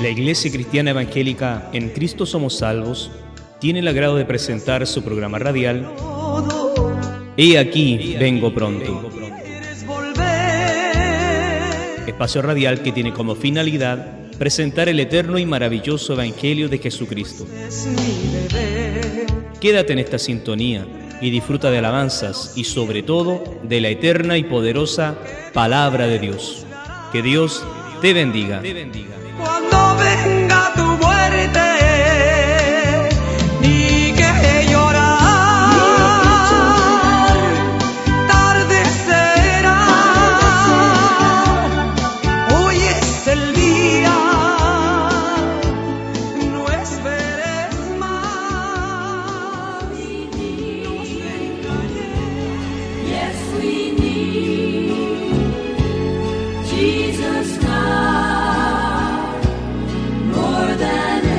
La Iglesia Cristiana Evangélica En Cristo Somos Salvos tiene el agrado de presentar su programa radial He aquí, vengo pronto. Espacio radial que tiene como finalidad presentar el eterno y maravilloso Evangelio de Jesucristo. Quédate en esta sintonía y disfruta de alabanzas y sobre todo de la eterna y poderosa Palabra de Dios. Que Dios te bendiga. Cuando venga tu muerte y que llorar, tarde será. Hoy es el día, no esperes más. Yes, we need Jesus now, more than ever.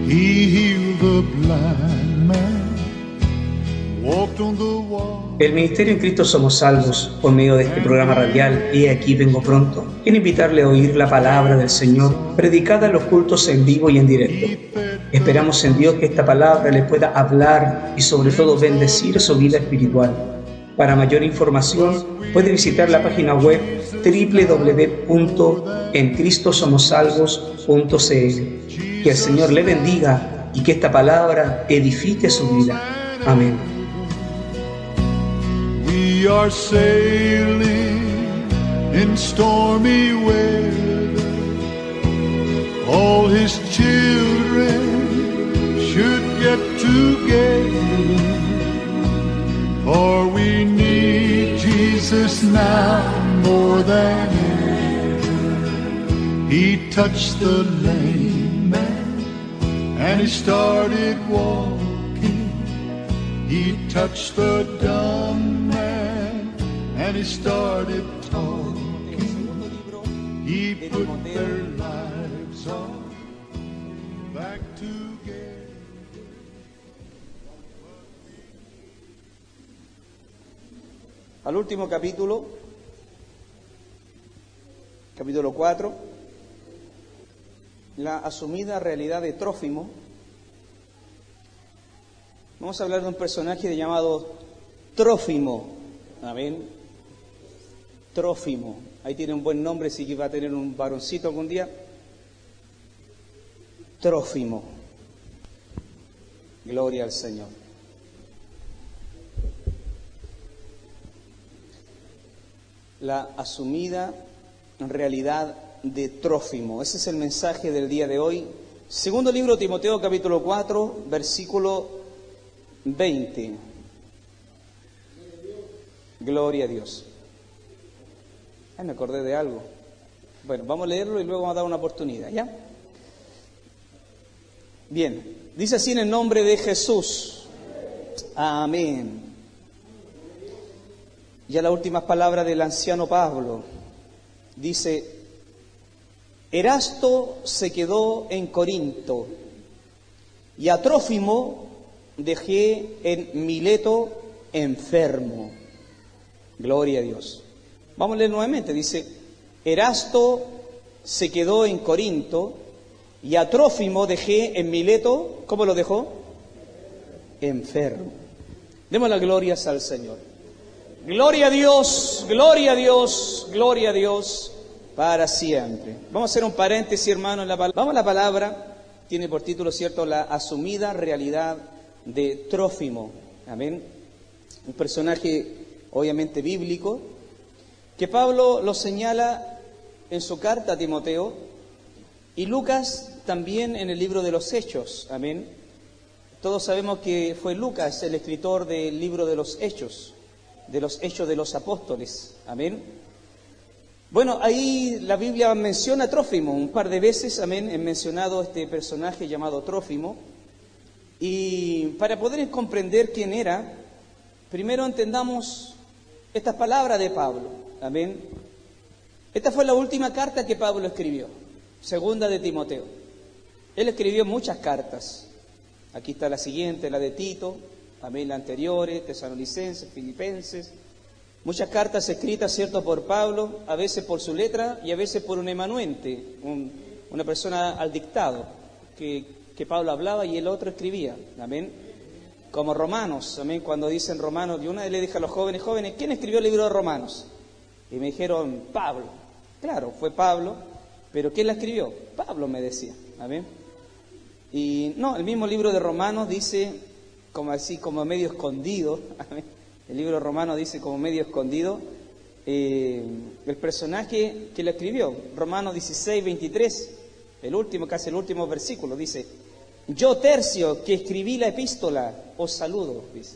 He healed the blind man, walked on the water. El Ministerio En Cristo Somos Salvos, por medio de este programa radial He aquí vengo pronto, quiere invitarle a oír la palabra del Señor predicada en los cultos en vivo y en directo. Esperamos en Dios que esta palabra le pueda hablar y sobre todo bendecir su vida espiritual. Para mayor información puede visitar la página web www.encristosomosalvos.cl. Que el Señor le bendiga y que esta palabra edifique su vida. Amén. We are sailing in stormy weather. All His children should get together, for we need Jesus now more than ever. He touched the lame man and he started walking. He touched the dumb man and he started talking. He put their lives on back together. Al último capítulo, capítulo 4, la asumida realidad de Trófimo. Vamos a hablar de un personaje llamado Trófimo. Amén. Trófimo. Ahí tiene un buen nombre, sí que va a tener un varoncito algún día. Trófimo. Gloria al Señor. La asumida realidad de Trófimo. Ese es el mensaje del día de hoy. Segundo libro de Timoteo, capítulo 4, versículo 20. Gloria a Dios. Me acordé de algo. Bueno, vamos a leerlo y luego vamos a dar una oportunidad, ¿ya? Bien, dice así en el nombre de Jesús. Amén. Ya las últimas palabras del anciano Pablo. Dice: Erasto se quedó en Corinto y a Trófimo dejé en Mileto enfermo. Gloria a Dios. Vamos a leer nuevamente. Dice: Erasto se quedó en Corinto y a Trófimo dejé en Mileto. ¿Cómo lo dejó? Enfermo. Demos las glorias al Señor. Gloria a Dios, gloria a Dios, gloria a Dios para siempre. Vamos a hacer un paréntesis, hermano, en la palabra. Vamos a la palabra. Tiene por título, ¿cierto?, la asumida realidad de Trófimo. Amén. Un personaje obviamente bíblico, que Pablo lo señala en su carta a Timoteo y Lucas también en el libro de los Hechos. Amén. Todos sabemos que fue Lucas el escritor del libro de los Hechos de los Apóstoles. Amén. Bueno, ahí la Biblia menciona a Trófimo un par de veces. Amén. He mencionado este personaje llamado Trófimo. Y para poder comprender quién era, primero entendamos estas palabras de Pablo. Amén. Esta fue la última carta que Pablo escribió, segunda de Timoteo. Él escribió muchas cartas. Aquí está la siguiente, la de Tito. Amén, las anteriores, Tesalonicenses, Filipenses, Muchas cartas escritas, ¿cierto?, por Pablo, a veces por su letra y a veces por un emanuente, una persona al dictado, que Pablo hablaba y el otro escribía. Amén. Como Romanos, amén, cuando dicen Romanos, y una vez le dije a los jóvenes, ¿quién escribió el libro de Romanos? Y me dijeron, Pablo. Claro, fue Pablo, pero ¿quién la escribió? Pablo, me decía. Amén. Y no, el mismo libro de Romanos dice, como así, como medio escondido, amén. El libro de Romanos dice como medio escondido, el personaje que lo escribió, Romanos 16, 23, casi el último versículo, dice, yo Tercio, que escribí la epístola, os saludo, dice.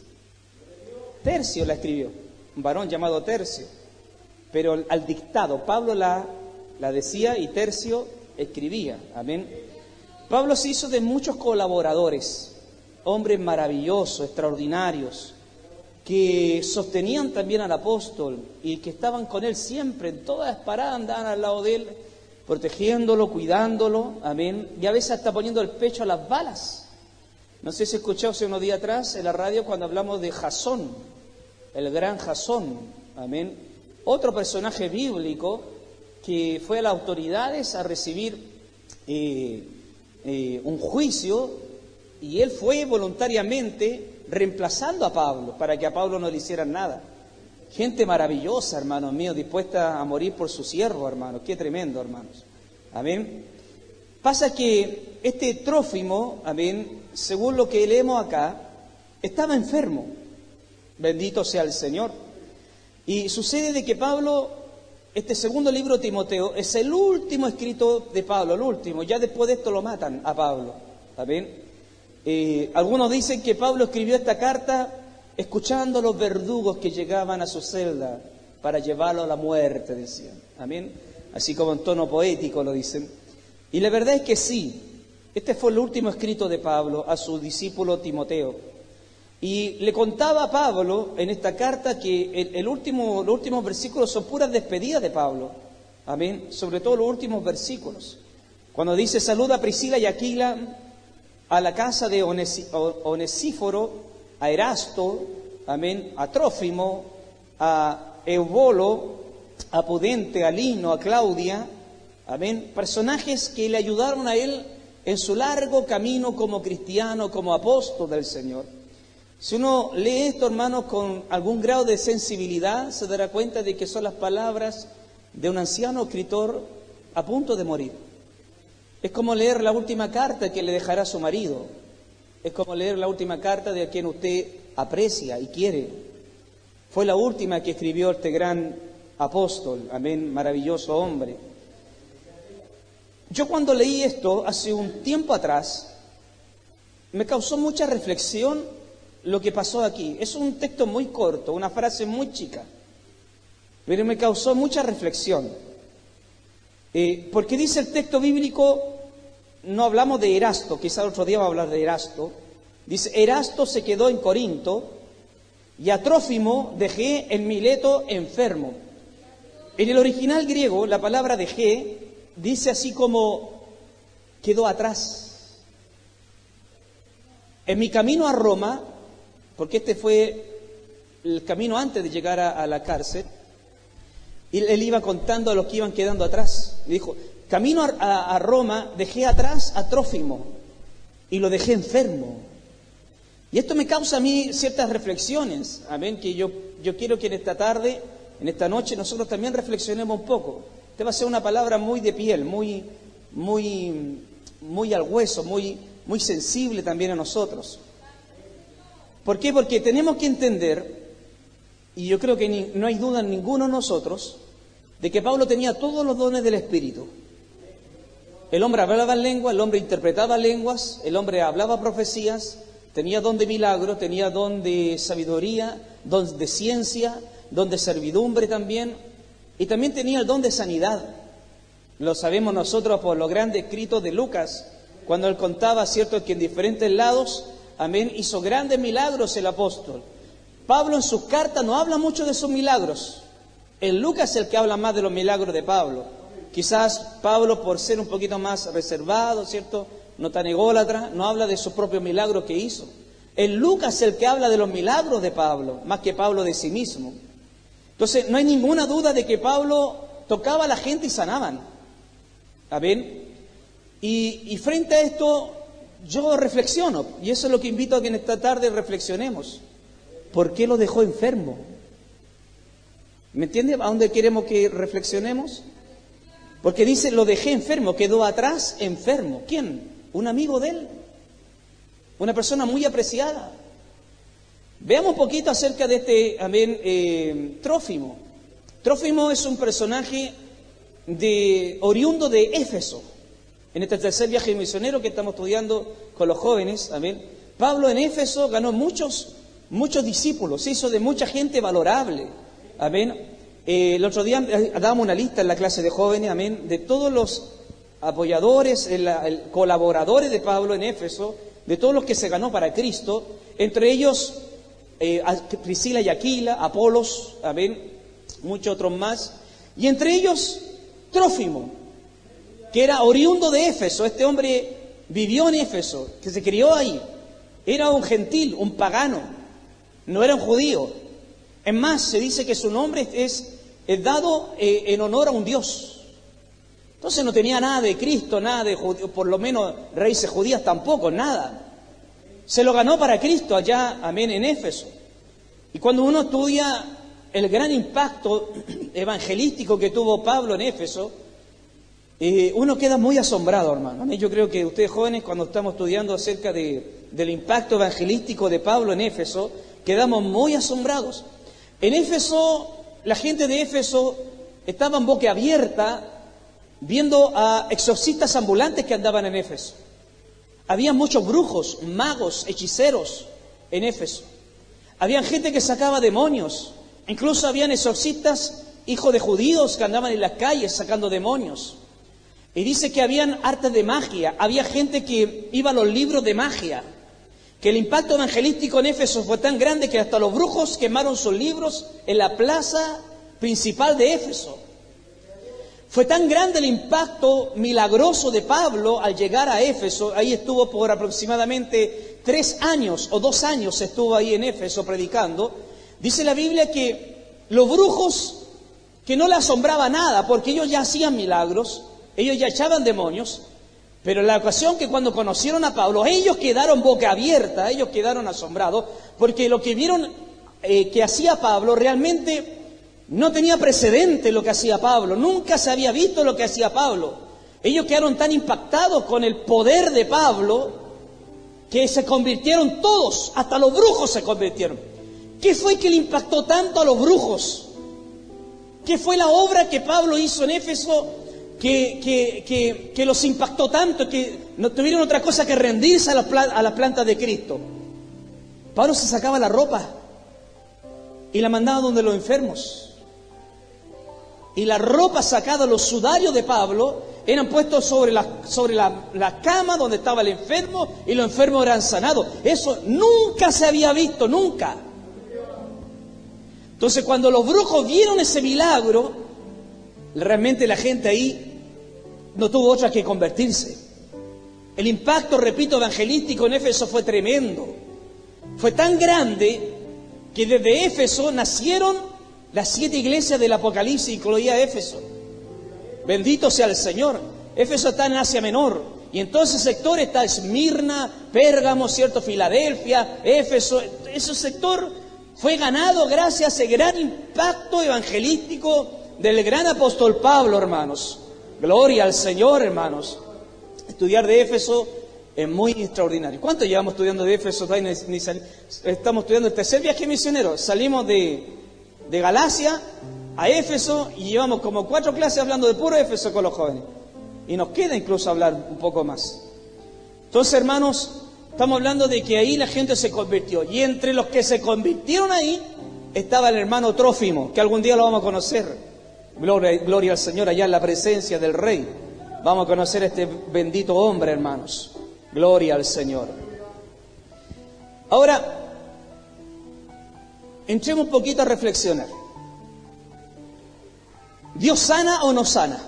Tercio la escribió, un varón llamado Tercio, pero al dictado, Pablo la decía y Tercio escribía, amén. Pablo se hizo de muchos colaboradores, hombres maravillosos, extraordinarios, que sostenían también al apóstol y que estaban con él siempre, en todas las paradas andaban al lado de él, protegiéndolo, cuidándolo, amén, y a veces hasta poniendo el pecho a las balas. No sé si escuchó hace unos días atrás en la radio cuando hablamos de Jasón, el gran Jasón, amén, otro personaje bíblico que fue a las autoridades a recibir un juicio, y él fue voluntariamente reemplazando a Pablo, para que a Pablo no le hicieran nada. Gente maravillosa, hermanos míos, dispuesta a morir por su siervo, hermanos. Qué tremendo, hermanos. Amén. Pasa que este Trófimo, amén, según lo que leemos acá, estaba enfermo. Bendito sea el Señor. Y sucede de que Pablo, este segundo libro de Timoteo, es el último escrito de Pablo, el último. Ya después de esto lo matan a Pablo. Amén. Algunos dicen que Pablo escribió esta carta escuchando a los verdugos que llegaban a su celda para llevarlo a la muerte, decían. Amén. Así como en tono poético lo dicen. Y la verdad es que sí, este fue el último escrito de Pablo a su discípulo Timoteo. Y le contaba a Pablo en esta carta que los últimos versículos son puras despedidas de Pablo. Amén. Sobre todo los últimos versículos. Cuando dice, saluda a Priscila y Aquila, a la casa de Onesíforo, a Erasto, amén, a Trófimo, a Eubolo, a Pudente, a Lino, a Claudia, amén, personajes que le ayudaron a él en su largo camino como cristiano, como apóstol del Señor. Si uno lee esto, hermanos, con algún grado de sensibilidad, se dará cuenta de que son las palabras de un anciano escritor a punto de morir. Es como leer la última carta que le dejará a su marido. Es como leer la última carta de quien usted aprecia y quiere. Fue la última que escribió este gran apóstol, amén, maravilloso hombre. Yo cuando leí esto hace un tiempo atrás, me causó mucha reflexión lo que pasó aquí. Es un texto muy corto, una frase muy chica, pero me causó mucha reflexión. Porque dice el texto bíblico, no hablamos de Erasto, quizá otro día va a hablar de Erasto. Dice, Erasto se quedó en Corinto y a Trófimo dejé en Mileto enfermo. En el original griego, la palabra dejé dice así como quedó atrás. En mi camino a Roma, porque este fue el camino antes de llegar a la cárcel, y él iba contando a los que iban quedando atrás. Le dijo, camino a Roma, dejé atrás a Trófimo y lo dejé enfermo. Y esto me causa a mí ciertas reflexiones, amén, que yo quiero que en esta tarde, en esta noche, nosotros también reflexionemos un poco. Esta va a ser una palabra muy de piel, muy al hueso, muy sensible también a nosotros. ¿Por qué? Porque tenemos que entender, y yo creo que no hay duda en ninguno de nosotros, de que Pablo tenía todos los dones del Espíritu. El hombre hablaba en lengua, el hombre interpretaba lenguas, el hombre hablaba profecías, tenía don de milagro, tenía don de sabiduría, don de ciencia, don de servidumbre también, y también tenía el don de sanidad. Lo sabemos nosotros por los grandes escritos de Lucas, cuando él contaba, cierto, que en diferentes lados, amén, hizo grandes milagros el apóstol. Pablo en sus cartas no habla mucho de sus milagros. En Lucas es el que habla más de los milagros de Pablo. Quizás Pablo, por ser un poquito más reservado, ¿cierto?, no tan ególatra, no habla de sus propios milagros que hizo. En Lucas es el que habla de los milagros de Pablo, más que Pablo de sí mismo. Entonces, no hay ninguna duda de que Pablo tocaba a la gente y sanaban. ¿Amén? Y frente a esto, yo reflexiono, y eso es lo que invito a que en esta tarde reflexionemos. ¿Por qué lo dejó enfermo? ¿Me entiende? ¿A dónde queremos que reflexionemos? Porque dice, lo dejé enfermo, quedó atrás enfermo. ¿Quién? Un amigo de él. Una persona muy apreciada. Veamos un poquito acerca de este, Trófimo. Trófimo es un personaje oriundo de Éfeso. En este tercer viaje misionero que estamos estudiando con los jóvenes, amén. Pablo en Éfeso ganó muchos discípulos, se hizo de mucha gente valorable, amén. El otro día dábamos una lista en la clase de jóvenes, amén, de todos los apoyadores, colaboradores de Pablo en Éfeso, de todos los que se ganó para Cristo, entre ellos Priscila y Aquila, Apolos, amén, muchos otros más, y entre ellos Trófimo, que era oriundo de Éfeso. Este hombre vivió en Éfeso, que se crió ahí, era un gentil, un pagano, no era un judío. Es más, se dice que su nombre es dado en honor a un dios. Entonces no tenía nada de Cristo, nada de judío, por lo menos raíces judías tampoco, nada. Se lo ganó para Cristo allá, amén, en Éfeso. Y cuando uno estudia el gran impacto evangelístico que tuvo Pablo en Éfeso, uno queda muy asombrado, hermano. Yo creo que ustedes jóvenes, cuando estamos estudiando acerca del impacto evangelístico de Pablo en Éfeso, quedamos muy asombrados. En Éfeso, la gente de Éfeso estaba en boca abierta viendo a exorcistas ambulantes que andaban en Éfeso. Había muchos brujos, magos, hechiceros en Éfeso. Había gente que sacaba demonios. Incluso habían exorcistas, hijos de judíos, que andaban en las calles sacando demonios. Y dice que habían artes de magia. Había gente que iba a los libros de magia. Que el impacto evangelístico en Éfeso fue tan grande que hasta los brujos quemaron sus libros en la plaza principal de Éfeso. Fue tan grande el impacto milagroso de Pablo al llegar a Éfeso. Ahí estuvo por aproximadamente 3 años o 2 años estuvo ahí en Éfeso predicando. Dice la Biblia que los brujos, que no le asombraba nada porque ellos ya hacían milagros, ellos ya echaban demonios, pero en la ocasión que cuando conocieron a Pablo, ellos quedaron boca abierta, ellos quedaron asombrados, porque lo que vieron que hacía Pablo realmente no tenía precedente lo que hacía Pablo, nunca se había visto lo que hacía Pablo. Ellos quedaron tan impactados con el poder de Pablo que se convirtieron todos, hasta los brujos se convirtieron. ¿Qué fue que le impactó tanto a los brujos? ¿Qué fue la obra que Pablo hizo en Éfeso que los impactó tanto que no tuvieron otra cosa que rendirse a la planta de Cristo? Pablo se sacaba la ropa y la mandaba donde los enfermos. Y la ropa sacada, los sudarios de Pablo, eran puestos sobre la cama donde estaba el enfermo y los enfermos eran sanados. Eso nunca se había visto, nunca. Entonces cuando los brujos vieron ese milagro, realmente la gente ahí no tuvo otra que convertirse. El impacto, repito, evangelístico en Éfeso fue tremendo. Fue tan grande que desde Éfeso nacieron las 7 iglesias del Apocalipsis, incluía Éfeso. Bendito sea el Señor. Éfeso está en Asia Menor. Y en todo ese sector está Esmirna, Pérgamo, ¿cierto? Filadelfia, Éfeso. Ese sector fue ganado gracias a ese gran impacto evangelístico del gran apóstol Pablo, hermanos. Gloria al Señor, hermanos. Estudiar de Éfeso es muy extraordinario. ¿Cuánto llevamos estudiando de Éfeso? Estamos estudiando el tercer viaje misionero. Salimos de Galacia a Éfeso y llevamos como 4 clases hablando de puro Éfeso con los jóvenes. Y nos queda incluso hablar un poco más. Entonces, hermanos, estamos hablando de que ahí la gente se convirtió. Y entre los que se convirtieron ahí estaba el hermano Trófimo, que algún día lo vamos a conocer. Gloria al Señor, allá en la presencia del Rey. Vamos a conocer a este bendito hombre, hermanos. Gloria al Señor. Ahora, entremos un poquito a reflexionar. ¿Dios sana o no sana?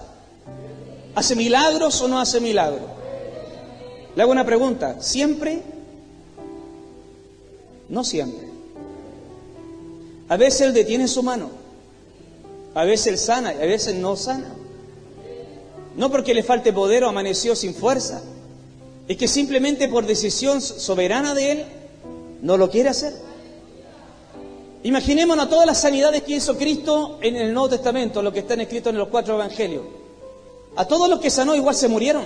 ¿Hace milagros o no hace milagros? Le hago una pregunta. ¿Siempre? No siempre. A veces Él detiene su mano. A veces Él sana y a veces no sana. No porque le falte poder o amaneció sin fuerza. Es que simplemente por decisión soberana de Él no lo quiere hacer. Imaginémonos todas las sanidades que hizo Cristo en el Nuevo Testamento, lo que están escritos en los 4 evangelios. A todos los que sanó igual se murieron.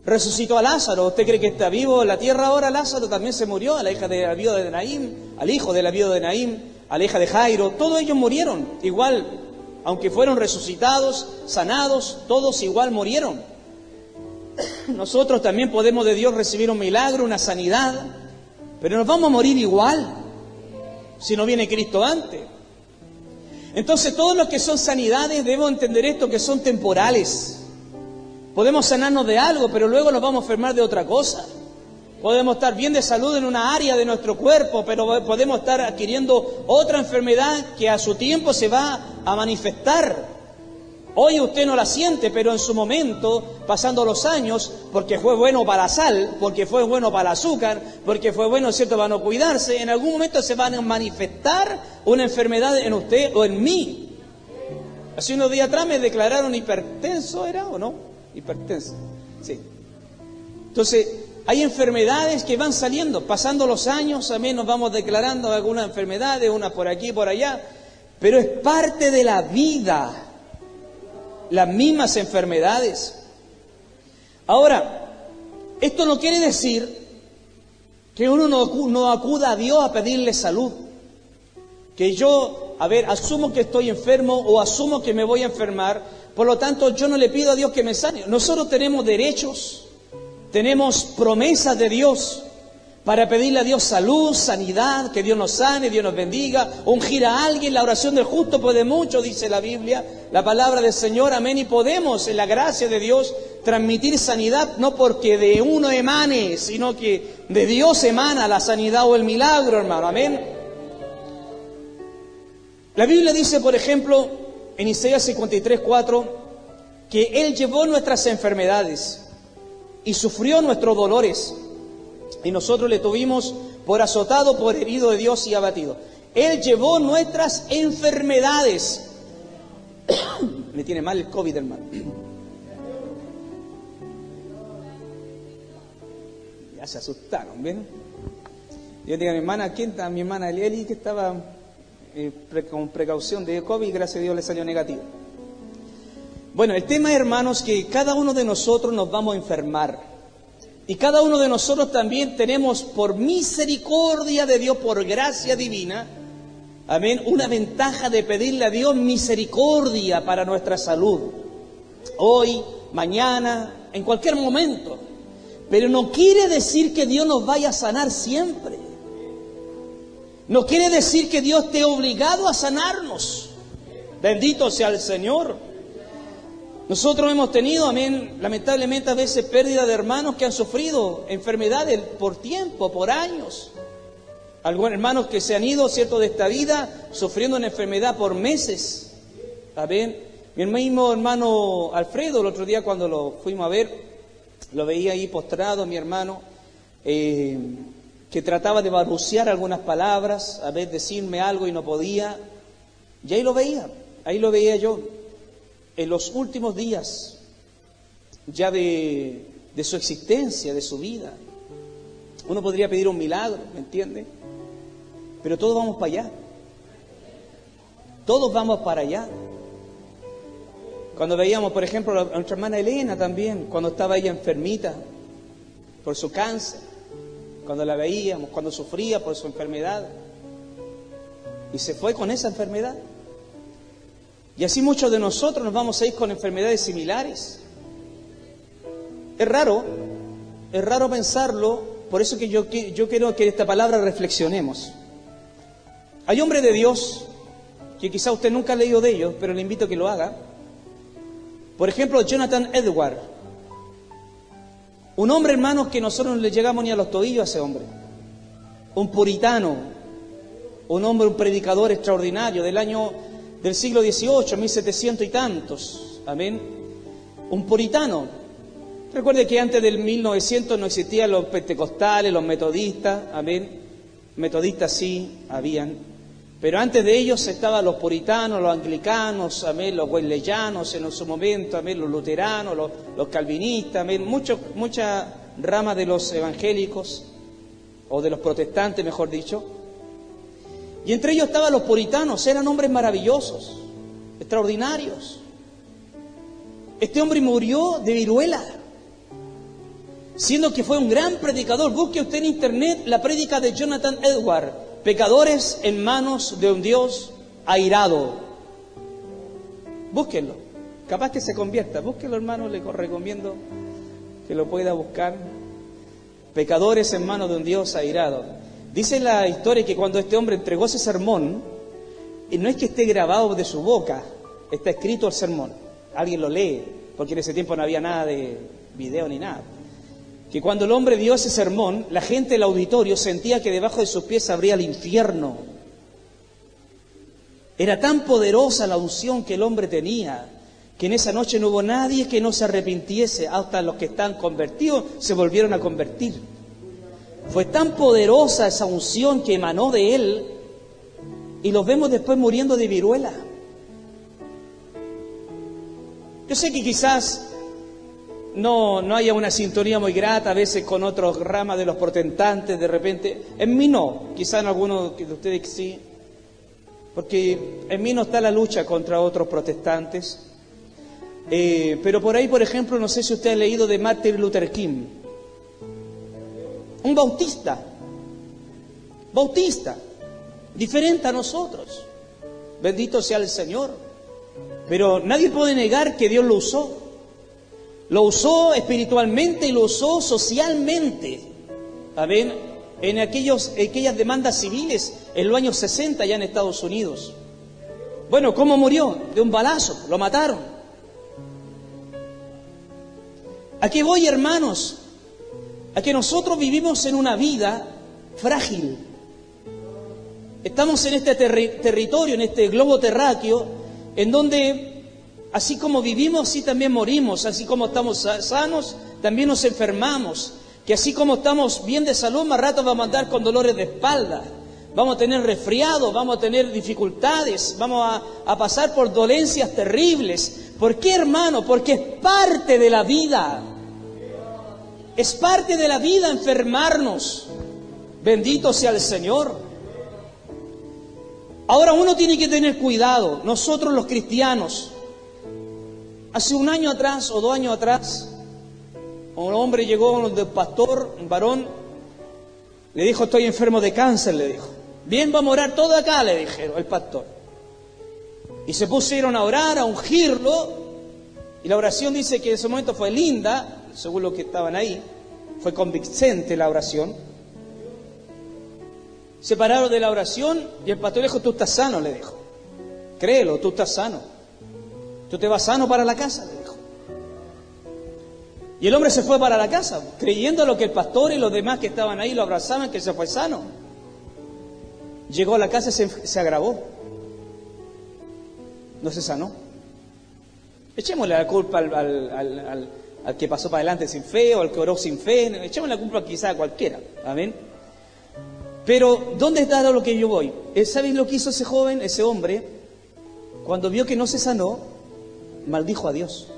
Resucitó a Lázaro. ¿Usted cree que está vivo en la tierra ahora? Lázaro también se murió. A la hija de la viuda de Naín, al hijo de la viuda de Naín, a la hija de Jairo. Todos ellos murieron. Igual, aunque fueron resucitados, sanados, todos igual murieron. Nosotros también podemos de Dios recibir un milagro, una sanidad, pero nos vamos a morir igual si no viene Cristo antes. Entonces todos los que son sanidades debemos entender esto, que son temporales. Podemos sanarnos de algo, pero luego nos vamos a enfermar de otra cosa. Podemos estar bien de salud en una área de nuestro cuerpo, pero podemos estar adquiriendo otra enfermedad que a su tiempo se va a manifestar. Hoy usted no la siente, pero en su momento, pasando los años, porque fue bueno para la sal, porque fue bueno para el azúcar, porque fue bueno, ¿cierto?, para no cuidarse, en algún momento se va a manifestar una enfermedad en usted o en mí. Hace unos días atrás me declararon hipertenso, ¿era o no? Hipertenso, sí. Entonces, hay enfermedades que van saliendo, pasando los años, también nos vamos declarando algunas enfermedades, unas por aquí, por allá, pero es parte de la vida. Las mismas enfermedades. Ahora, esto no quiere decir que uno no acuda a Dios a pedirle salud. Que yo, asumo que estoy enfermo o asumo que me voy a enfermar, por lo tanto yo no le pido a Dios que me sane. Nosotros tenemos derechos, tenemos promesas de Dios para pedirle a Dios salud, sanidad, que Dios nos sane, Dios nos bendiga, ungir a alguien. La oración del justo puede mucho, dice la Biblia, la palabra del Señor, amén. Y podemos, en la gracia de Dios, transmitir sanidad, no porque de uno emane, sino que de Dios emana la sanidad o el milagro, hermano, amén. La Biblia dice, por ejemplo, en Isaías 53:4, que Él llevó nuestras enfermedades y sufrió nuestros dolores. Y nosotros le tuvimos por azotado, por herido de Dios y abatido. Él llevó nuestras enfermedades. Me tiene mal el COVID, hermano. Ya se asustaron, ¿ven? Yo digo a mi hermana, ¿quién está? Mi hermana Eli, que estaba con precaución de COVID, gracias a Dios le salió negativo. Bueno, el tema, hermanos, que cada uno de nosotros nos vamos a enfermar. Y cada uno de nosotros también tenemos, por misericordia de Dios, por gracia divina, amén, una ventaja de pedirle a Dios misericordia para nuestra salud. Hoy, mañana, en cualquier momento. Pero no quiere decir que Dios nos vaya a sanar siempre. No quiere decir que Dios esté obligado a sanarnos. Bendito sea el Señor. Nosotros hemos tenido, amén, lamentablemente a veces pérdida de hermanos que han sufrido enfermedades por tiempo, por años. Algunos hermanos que se han ido, ¿cierto?, de esta vida sufriendo una enfermedad por meses. Amén. Mi mismo hermano Alfredo, el otro día cuando lo fuimos a ver, lo veía ahí postrado, mi hermano, que trataba de balbucear algunas palabras, a ver, decirme algo y no podía. Y ahí lo veía yo. En los últimos días ya de su existencia, de su vida. Uno podría pedir un milagro, ¿me entiende? Pero todos vamos para allá. Todos vamos para allá. Cuando veíamos, por ejemplo, a nuestra hermana Elena también, cuando estaba ella enfermita por su cáncer, cuando la veíamos, cuando sufría por su enfermedad, y se fue con esa enfermedad. Y así muchos de nosotros nos vamos a ir con enfermedades similares. Es raro pensarlo, por eso que yo quiero que esta palabra reflexionemos. Hay hombres de Dios, que quizá usted nunca ha leído de ellos, pero le invito a que lo haga. Por ejemplo, Jonathan Edwards. Un hombre, hermanos, que nosotros no le llegamos ni a los tobillos a ese hombre. Un puritano, un hombre, un predicador extraordinario del siglo XVIII, 1700 y tantos, amén. Un puritano. Recuerde que antes del 1900 no existían los pentecostales, los metodistas, amén. Metodistas sí habían, Pero antes de ellos estaban los puritanos, los anglicanos, amén, los wesleyanos en su momento, amén, los luteranos, los calvinistas, amén, muchas ramas de los evangélicos, o de los protestantes, mejor dicho. Y entre ellos estaban los puritanos, eran hombres maravillosos, extraordinarios. Este hombre murió de viruela, siendo que fue un gran predicador. Busque usted en internet la prédica de Jonathan Edwards, Pecadores en manos de un Dios airado. Búsquenlo, capaz que se convierta. Búsquenlo, hermano, le recomiendo que lo pueda buscar. Pecadores en manos de un Dios airado. Dice la historia que cuando este hombre entregó ese sermón, y no es que esté grabado de su boca, está escrito el sermón. Alguien lo lee, porque en ese tiempo no había nada de video ni nada. Que cuando el hombre dio ese sermón, la gente del auditorio sentía que debajo de sus pies abría el infierno. Era tan poderosa la unción que el hombre tenía, que en esa noche no hubo nadie que no se arrepintiese, hasta los que están convertidos se volvieron a convertir. Fue tan poderosa esa unción que emanó de él, y los vemos después muriendo de viruela. Yo sé que quizás no haya una sintonía muy grata a veces con otras ramas de los protestantes de repente. En mí no, quizás en algunos de ustedes sí, porque en mí no está la lucha contra otros protestantes. Pero por ahí, por ejemplo, no sé si usted ha leído de Martin Luther King, un bautista, diferente a nosotros, bendito sea el Señor, pero nadie puede negar que Dios lo usó espiritualmente y lo usó socialmente, amén, en aquellas demandas civiles en los años 60 ya en Estados Unidos. Bueno, ¿cómo murió? De un balazo, lo mataron. ¿A qué voy, hermanos? A que nosotros vivimos en una vida frágil. Estamos en este territorio, en este globo terráqueo, en donde así como vivimos, así también morimos. Así como estamos sanos, también nos enfermamos. Que así como estamos bien de salud, más rato vamos a andar con dolores de espalda. Vamos a tener resfriados, vamos a tener dificultades, vamos a pasar por dolencias terribles. ¿Por qué, hermano? Porque es parte de la vida. Es parte de la vida enfermarnos. Bendito sea el Señor. Ahora uno tiene que tener cuidado. Nosotros los cristianos, hace un año atrás o 2 años atrás, un hombre llegó donde un pastor, un varón, le dijo: estoy enfermo de cáncer, le dijo. Bien, vamos a orar todo acá, le dijeron el pastor. Y se pusieron a orar, a ungirlo, y la oración dice que en ese momento fue linda, según los que estaban ahí, fue convincente la oración. Se pararon de la oración y el pastor le dijo: tú estás sano, le dijo. Créelo, tú estás sano. Tú te vas sano para la casa, le dijo. Y el hombre se fue para la casa, creyendo lo que el pastor y los demás que estaban ahí lo abrazaban, que se fue sano. Llegó a la casa y se agravó. No se sanó. Echémosle la culpa al que pasó para adelante sin fe, o al que oró sin fe. Echémosle la culpa quizá a cualquiera. Amén. Pero, ¿dónde está lo que yo voy? ¿Saben lo que hizo ese joven, ese hombre? Cuando vio que no se sanó, maldijo a Dios.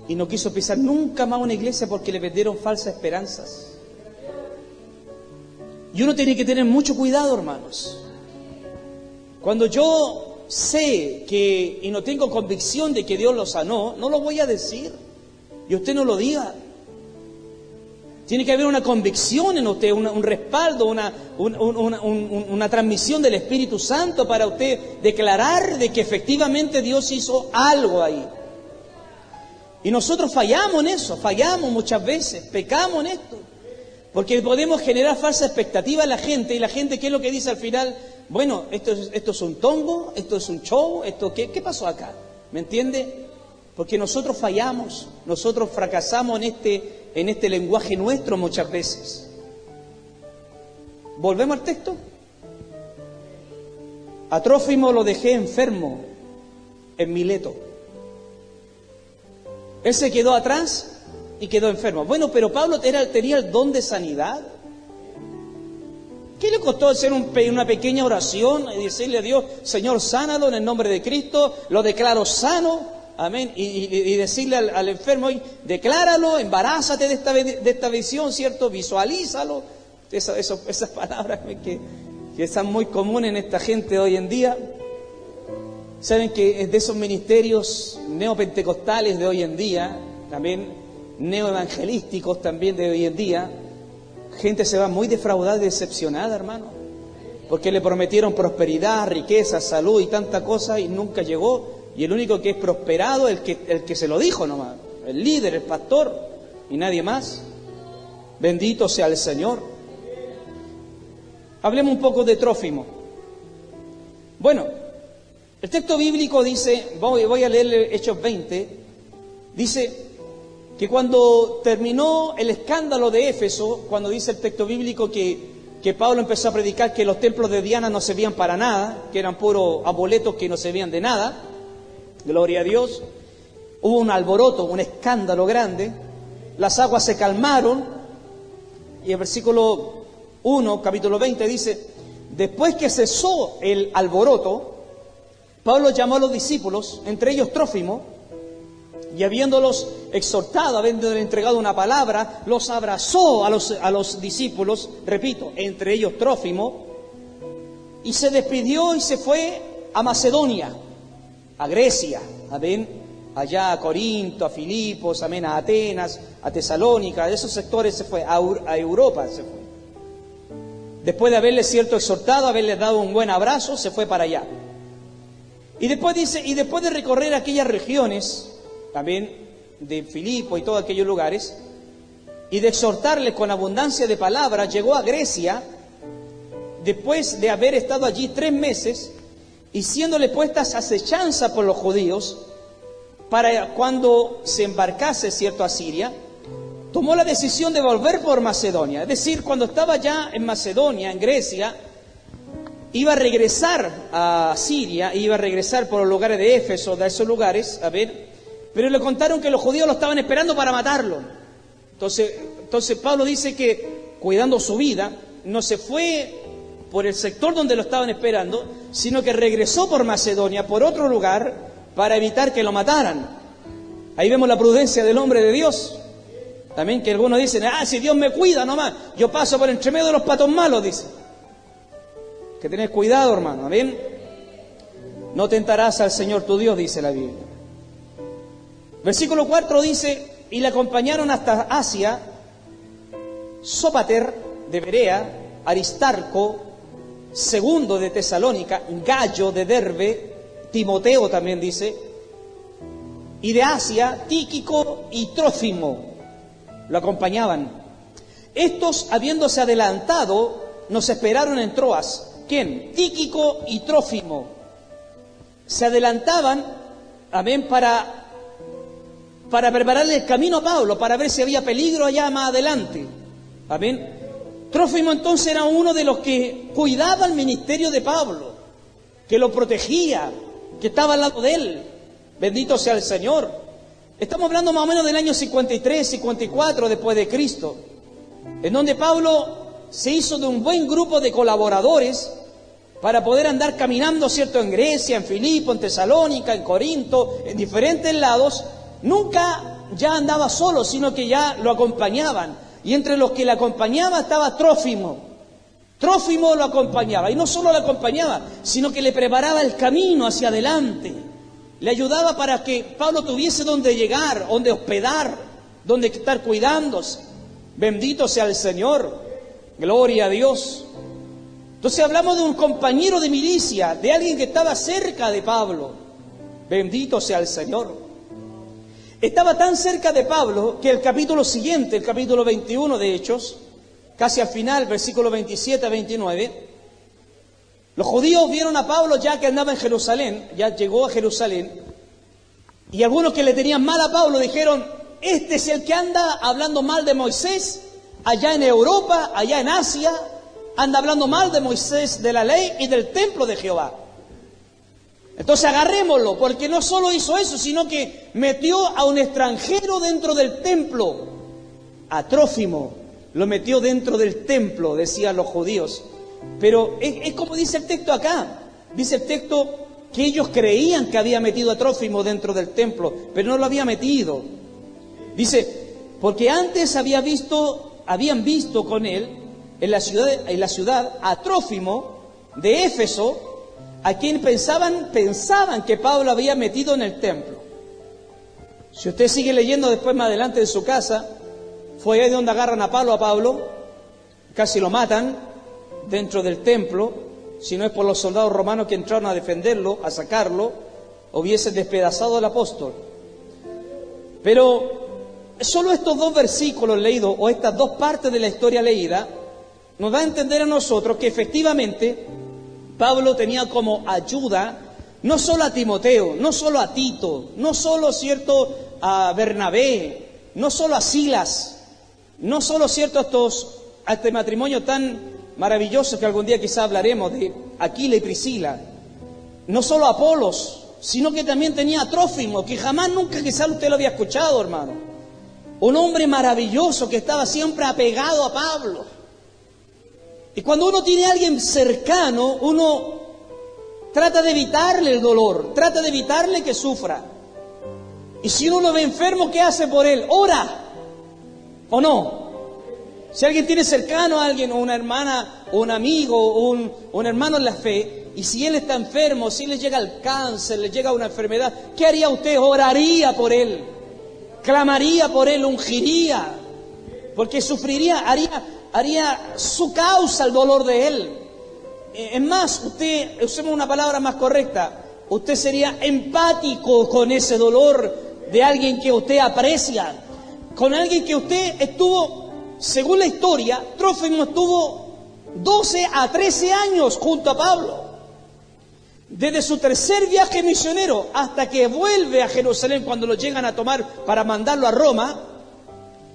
Y no quiso pisar nunca más una iglesia porque le vendieron falsas esperanzas. Y uno tiene que tener mucho cuidado, hermanos. Cuando yo sé que, y no tengo convicción de que Dios lo sanó, no lo voy a decir. Y usted no lo diga. Tiene que haber una convicción en usted, un respaldo, una transmisión del Espíritu Santo para usted declarar de que efectivamente Dios hizo algo ahí. Y nosotros fallamos en eso, fallamos muchas veces, pecamos en esto. Porque podemos generar falsa expectativa en la gente, y la gente, ¿qué es lo que dice al final? Bueno, esto es un tongo, esto es un show, ¿qué pasó acá? ¿Me entiende? Porque nosotros fallamos, nosotros fracasamos en este lenguaje nuestro muchas veces. ¿Volvemos al texto? A Trófimo lo dejé enfermo en Mileto. Él se quedó atrás y quedó enfermo. Bueno, pero Pablo tenía el don de sanidad. ¿Qué le costó hacer una pequeña oración y decirle a Dios, Señor, sánalo en el nombre de Cristo, lo declaro sano, amén? Y decirle al enfermo, decláralo, embarázate de esta visión, ¿cierto? Visualízalo. Esas palabras que están muy comunes en esta gente hoy en día. Saben que es de esos ministerios neopentecostales de hoy en día, también neoevangelísticos también de hoy en día, gente se va muy defraudada y decepcionada, hermano, porque le prometieron prosperidad, riqueza, salud y tanta cosa y nunca llegó, y el único que es prosperado es el que se lo dijo nomás, el líder, el pastor y nadie más. Bendito sea el Señor. Hablemos un poco de Trófimo. Bueno, el texto bíblico dice, voy a leer Hechos 20, dice que cuando terminó el escándalo de Éfeso, cuando dice el texto bíblico que Pablo empezó a predicar que los templos de Diana no servían para nada, que eran puros amuletos que no servían de nada, gloria a Dios, hubo un alboroto, un escándalo grande, las aguas se calmaron, y el versículo 1, capítulo 20 dice, después que cesó el alboroto, Pablo llamó a los discípulos, entre ellos Trófimo, y habiéndolos exhortado, habiéndoles entregado una palabra, los abrazó a los discípulos, repito, entre ellos Trófimo, y se despidió y se fue a Macedonia, a Grecia, amén, allá a Corinto, a Filipos, amén, a Atenas, a Tesalónica, de esos sectores se fue, a Europa se fue. Después de haberles, cierto, exhortado, haberles dado un buen abrazo, se fue para allá. Y después dice, y después de recorrer aquellas regiones, también de Filipo y todos aquellos lugares, y de exhortarles con abundancia de palabras, llegó a Grecia, después de haber estado allí 3 meses, y siéndole puestas acechanza por los judíos, para cuando se embarcase, cierto, a Siria, tomó la decisión de volver por Macedonia. Es decir, cuando estaba ya en Macedonia, en Grecia, iba a regresar a Siria, iba a regresar por los lugares de Éfeso, de esos lugares, a ver, pero le contaron que los judíos lo estaban esperando para matarlo. Entonces Pablo dice que, cuidando su vida, no se fue por el sector donde lo estaban esperando, sino que regresó por Macedonia, por otro lugar, para evitar que lo mataran. Ahí vemos la prudencia del hombre de Dios. También que algunos dicen, si Dios me cuida nomás, yo paso por entre medio de los patos malos, dice. Que tenés cuidado, hermano, ¿amén? No tentarás al Señor tu Dios, dice la Biblia. Versículo 4 dice, y le acompañaron hasta Asia, Sópater de Berea, Aristarco, Segundo de Tesalónica, Gallo de Derbe, Timoteo también dice, y de Asia, Tíquico y Trófimo lo acompañaban. Estos, habiéndose adelantado, nos esperaron en Troas. ¿Quién? Tíquico y Trófimo. Se adelantaban, amén, para prepararle el camino a Pablo, para ver si había peligro allá más adelante. Amén. Trófimo entonces era uno de los que cuidaba el ministerio de Pablo, que lo protegía, que estaba al lado de él. Bendito sea el Señor. Estamos hablando más o menos del año 53, 54 después de Cristo, en donde Pablo se hizo de un buen grupo de colaboradores para poder andar caminando, ¿cierto?, en Grecia, en Filipo, en Tesalónica, en Corinto, en diferentes lados. Nunca ya andaba solo, sino que ya lo acompañaban. Y entre los que le acompañaba estaba Trófimo. Trófimo lo acompañaba, y no solo lo acompañaba, sino que le preparaba el camino hacia adelante. Le ayudaba para que Pablo tuviese donde llegar, donde hospedar, donde estar cuidándose. Bendito sea el Señor. Gloria a Dios. Entonces hablamos de un compañero de milicia, de alguien que estaba cerca de Pablo. Bendito sea el Señor. Estaba tan cerca de Pablo que el capítulo siguiente, el capítulo 21 de Hechos, casi al final, versículo 27 a 29, los judíos vieron a Pablo ya que andaba en Jerusalén, ya llegó a Jerusalén, y algunos que le tenían mal a Pablo dijeron, este es el que anda hablando mal de Moisés, allá en Europa, allá en Asia, anda hablando mal de Moisés, de la ley y del templo de Jehová. Entonces agarrémoslo, porque no solo hizo eso, sino que metió a un extranjero dentro del templo. A Trófimo lo metió dentro del templo, decían los judíos. Pero es como dice el texto acá. Dice el texto que ellos creían que había metido a Trófimo dentro del templo, pero no lo había metido. Dice, porque antes habían visto con él en la ciudad a Trófimo de Éfeso, a quien pensaban que Pablo había metido en el templo. Si usted sigue leyendo después más adelante en su casa, fue ahí donde agarran a Pablo, casi lo matan dentro del templo. Si no es por los soldados romanos que entraron a defenderlo, a sacarlo, hubiese despedazado al apóstol. Pero solo estos dos versículos leídos, o estas dos partes de la historia leída, nos da a entender a nosotros que efectivamente Pablo tenía como ayuda no solo a Timoteo, no solo a Tito, no solo, a Bernabé, no solo a Silas, no solo, a este matrimonio tan maravilloso que algún día quizá hablaremos de Aquila y Priscila, no solo a Apolos, sino que también tenía a Trófimo, que jamás nunca quizá usted lo había escuchado, hermano. Un hombre maravilloso que estaba siempre apegado a Pablo. Y cuando uno tiene a alguien cercano, uno trata de evitarle el dolor, trata de evitarle que sufra. Y si uno lo ve enfermo, ¿qué hace por él? Ora, ¿o no? Si alguien tiene cercano a alguien, o una hermana, o un amigo, o un hermano en la fe, y si él está enfermo, si le llega el cáncer, le llega una enfermedad, ¿qué haría usted? Oraría por él, clamaría por él, ungiría, porque sufriría, haría su causa el dolor de él. Es más, usted, usemos una palabra más correcta, usted sería empático con ese dolor de alguien que usted aprecia, con alguien que usted estuvo, según la historia, Trófimo estuvo 12 a 13 años junto a Pablo. Desde su tercer viaje misionero hasta que vuelve a Jerusalén, cuando lo llegan a tomar para mandarlo a Roma,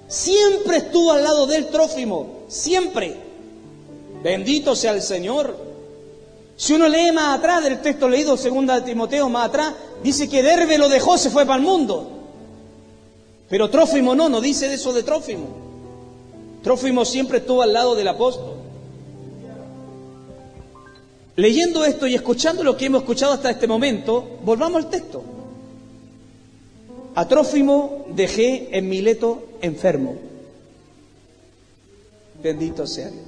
siempre estuvo al lado de él Trófimo, siempre. Bendito sea el Señor. Si uno lee más atrás del texto leído, 2 Timoteo más atrás, dice que Derbe lo dejó, se fue para el mundo. Pero Trófimo no dice eso de Trófimo. Trófimo siempre estuvo al lado del apóstol. Leyendo esto y escuchando lo que hemos escuchado hasta este momento, volvamos al texto. A Trófimo dejé en Mileto enfermo. Bendito sea Dios.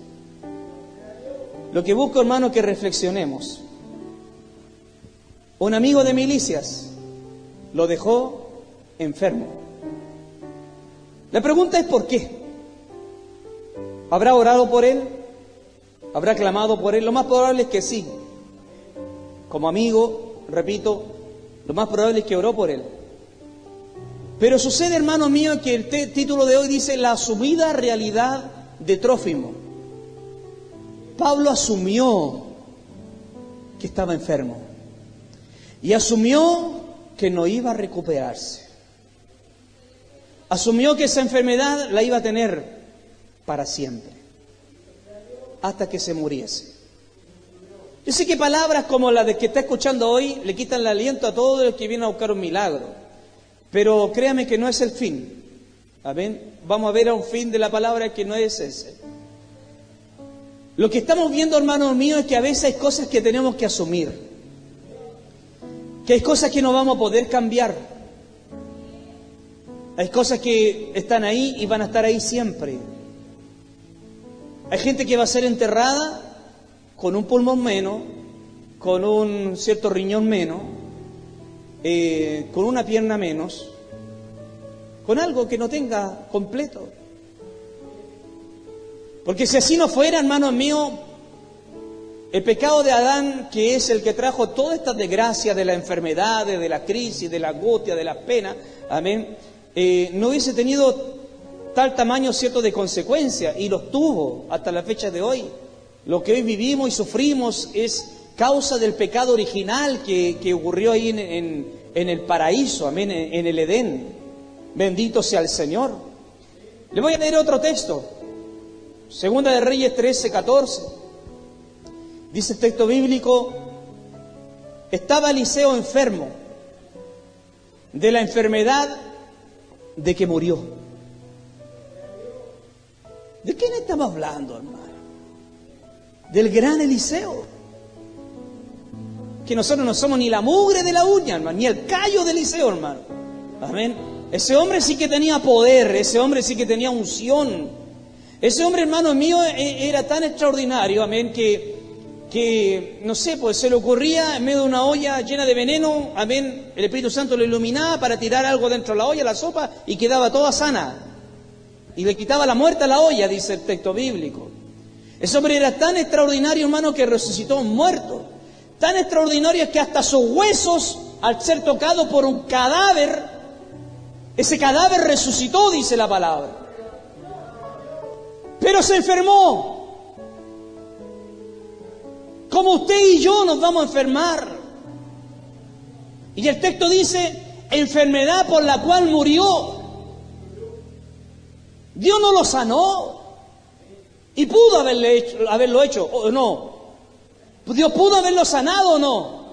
Lo que busco, hermano, es que reflexionemos. Un amigo de milicias lo dejó enfermo. La pregunta es ¿por qué? ¿Habrá orado por él? ¿Habrá clamado por él? Lo más probable es que sí. Como amigo, repito, lo más probable es que oró por él. Pero sucede, hermano mío, que el título de hoy dice la asumida realidad de Trófimo. Pablo asumió que estaba enfermo y asumió que no iba a recuperarse. Asumió que esa enfermedad la iba a tener para siempre, hasta que se muriese. Yo sé que palabras como las de que está escuchando hoy le quitan el aliento a todos los que vienen a buscar un milagro, pero créame que no es el fin. Amén. Vamos a ver a un fin de la palabra que no es ese. Lo que estamos viendo, hermanos míos, es que a veces hay cosas que tenemos que asumir, que hay cosas que no vamos a poder cambiar, hay cosas que están ahí y van a estar ahí siempre. Hay gente que va a ser enterrada con un pulmón menos, con un cierto riñón menos, con una pierna menos, con algo que no tenga completo. Porque si así no fuera, hermanos míos, el pecado de Adán, que es el que trajo todas estas desgracias de las enfermedades, de la crisis, de la angustia, de las penas, amén, no hubiese tenido tal tamaño cierto de consecuencia, y los tuvo hasta la fecha de hoy. Lo que hoy vivimos y sufrimos es causa del pecado original que ocurrió ahí en el paraíso, amén, en el Edén. Bendito sea el Señor. Le voy a leer otro texto, 2 de Reyes 13:14. Dice el texto bíblico: estaba Eliseo enfermo de la enfermedad de que murió. ¿De quién estamos hablando, hermano? del gran Eliseo. Que nosotros no somos ni la mugre de la uña, hermano, ni el callo de Eliseo, hermano. Amén. Ese hombre sí que tenía poder, ese hombre sí que tenía unción. Ese hombre, hermano mío, era tan extraordinario, amén, que no sé, pues se le ocurría en medio de una olla llena de veneno, amén, el Espíritu Santo lo iluminaba para tirar algo dentro de la olla, la sopa, y quedaba toda sana. Y le quitaba la muerte a la olla, dice el texto bíblico. Ese hombre era tan extraordinario, hermano, que resucitó a un muerto. Tan extraordinario es que hasta sus huesos, al ser tocado por un cadáver, ese cadáver resucitó, dice la palabra. Pero se enfermó. Como usted y yo nos vamos a enfermar. Y el texto dice, enfermedad por la cual murió. Dios no lo sanó. Y pudo haberlo hecho, ¿o no? Dios pudo haberlo sanado, ¿o no?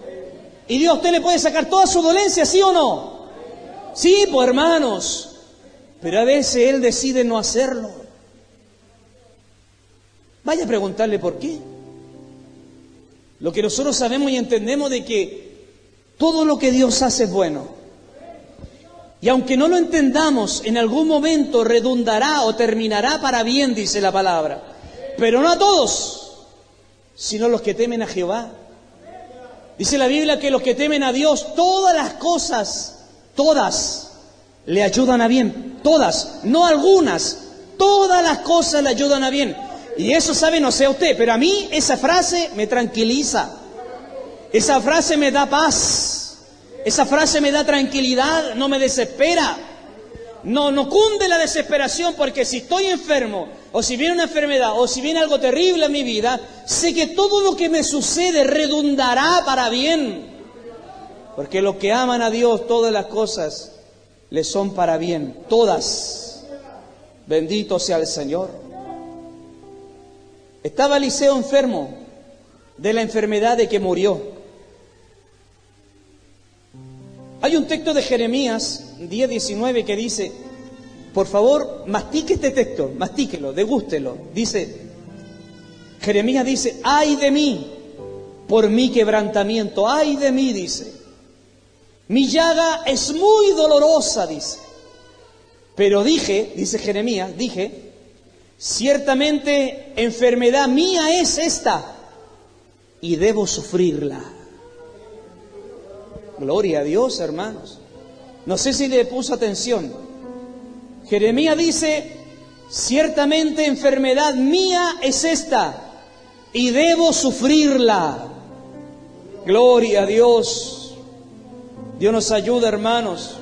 Y Dios a usted le puede sacar toda su dolencia, ¿sí o no? Sí, pues hermanos. Pero a veces Él decide no hacerlo. Vaya a preguntarle por qué. Lo que nosotros sabemos y entendemos de que todo lo que Dios hace es bueno. Y aunque no lo entendamos, en algún momento redundará o terminará para bien, dice la palabra. Pero no a todos, sino a los que temen a Jehová. Dice la Biblia que los que temen a Dios, todas las cosas, todas, le ayudan a bien. Todas, no algunas, todas las cosas le ayudan a bien. Y eso sabe, no sé usted, pero a mí esa frase me tranquiliza. Esa frase me da paz. Esa frase me da tranquilidad, no me desespera. No cunde la desesperación, porque si estoy enfermo, o si viene una enfermedad, o si viene algo terrible en mi vida, sé que todo lo que me sucede redundará para bien. Porque los que aman a Dios, todas las cosas les son para bien. Todas. Bendito sea el Señor. Estaba Eliseo enfermo de la enfermedad de que murió. Hay un texto de Jeremías 10:19 que dice, por favor, mastique este texto, mastíquelo, degústelo. Dice, Jeremías dice, ay de mí, por mi quebrantamiento, ay de mí, dice. Mi llaga es muy dolorosa, dice. Pero dije, dice Jeremías, ciertamente enfermedad mía es esta, y debo sufrirla. Gloria a Dios, hermanos. No sé si le puso atención. Jeremías dice, ciertamente enfermedad mía es esta, y debo sufrirla. Gloria a Dios. Dios nos ayuda, hermanos.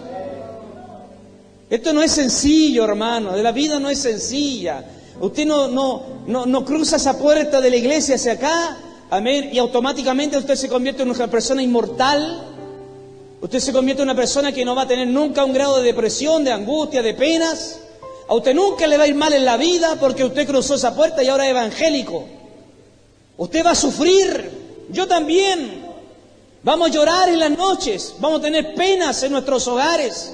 Esto no es sencillo, hermano. La vida no es sencilla. Usted no cruza esa puerta de la iglesia hacia acá, amén, y automáticamente usted se convierte en una persona inmortal. Usted se convierte en una persona que no va a tener nunca un grado de depresión, de angustia, de penas. A usted nunca le va a ir mal en la vida porque usted cruzó esa puerta y ahora es evangélico. Usted va a sufrir, yo también. Vamos a llorar en las noches, vamos a tener penas en nuestros hogares.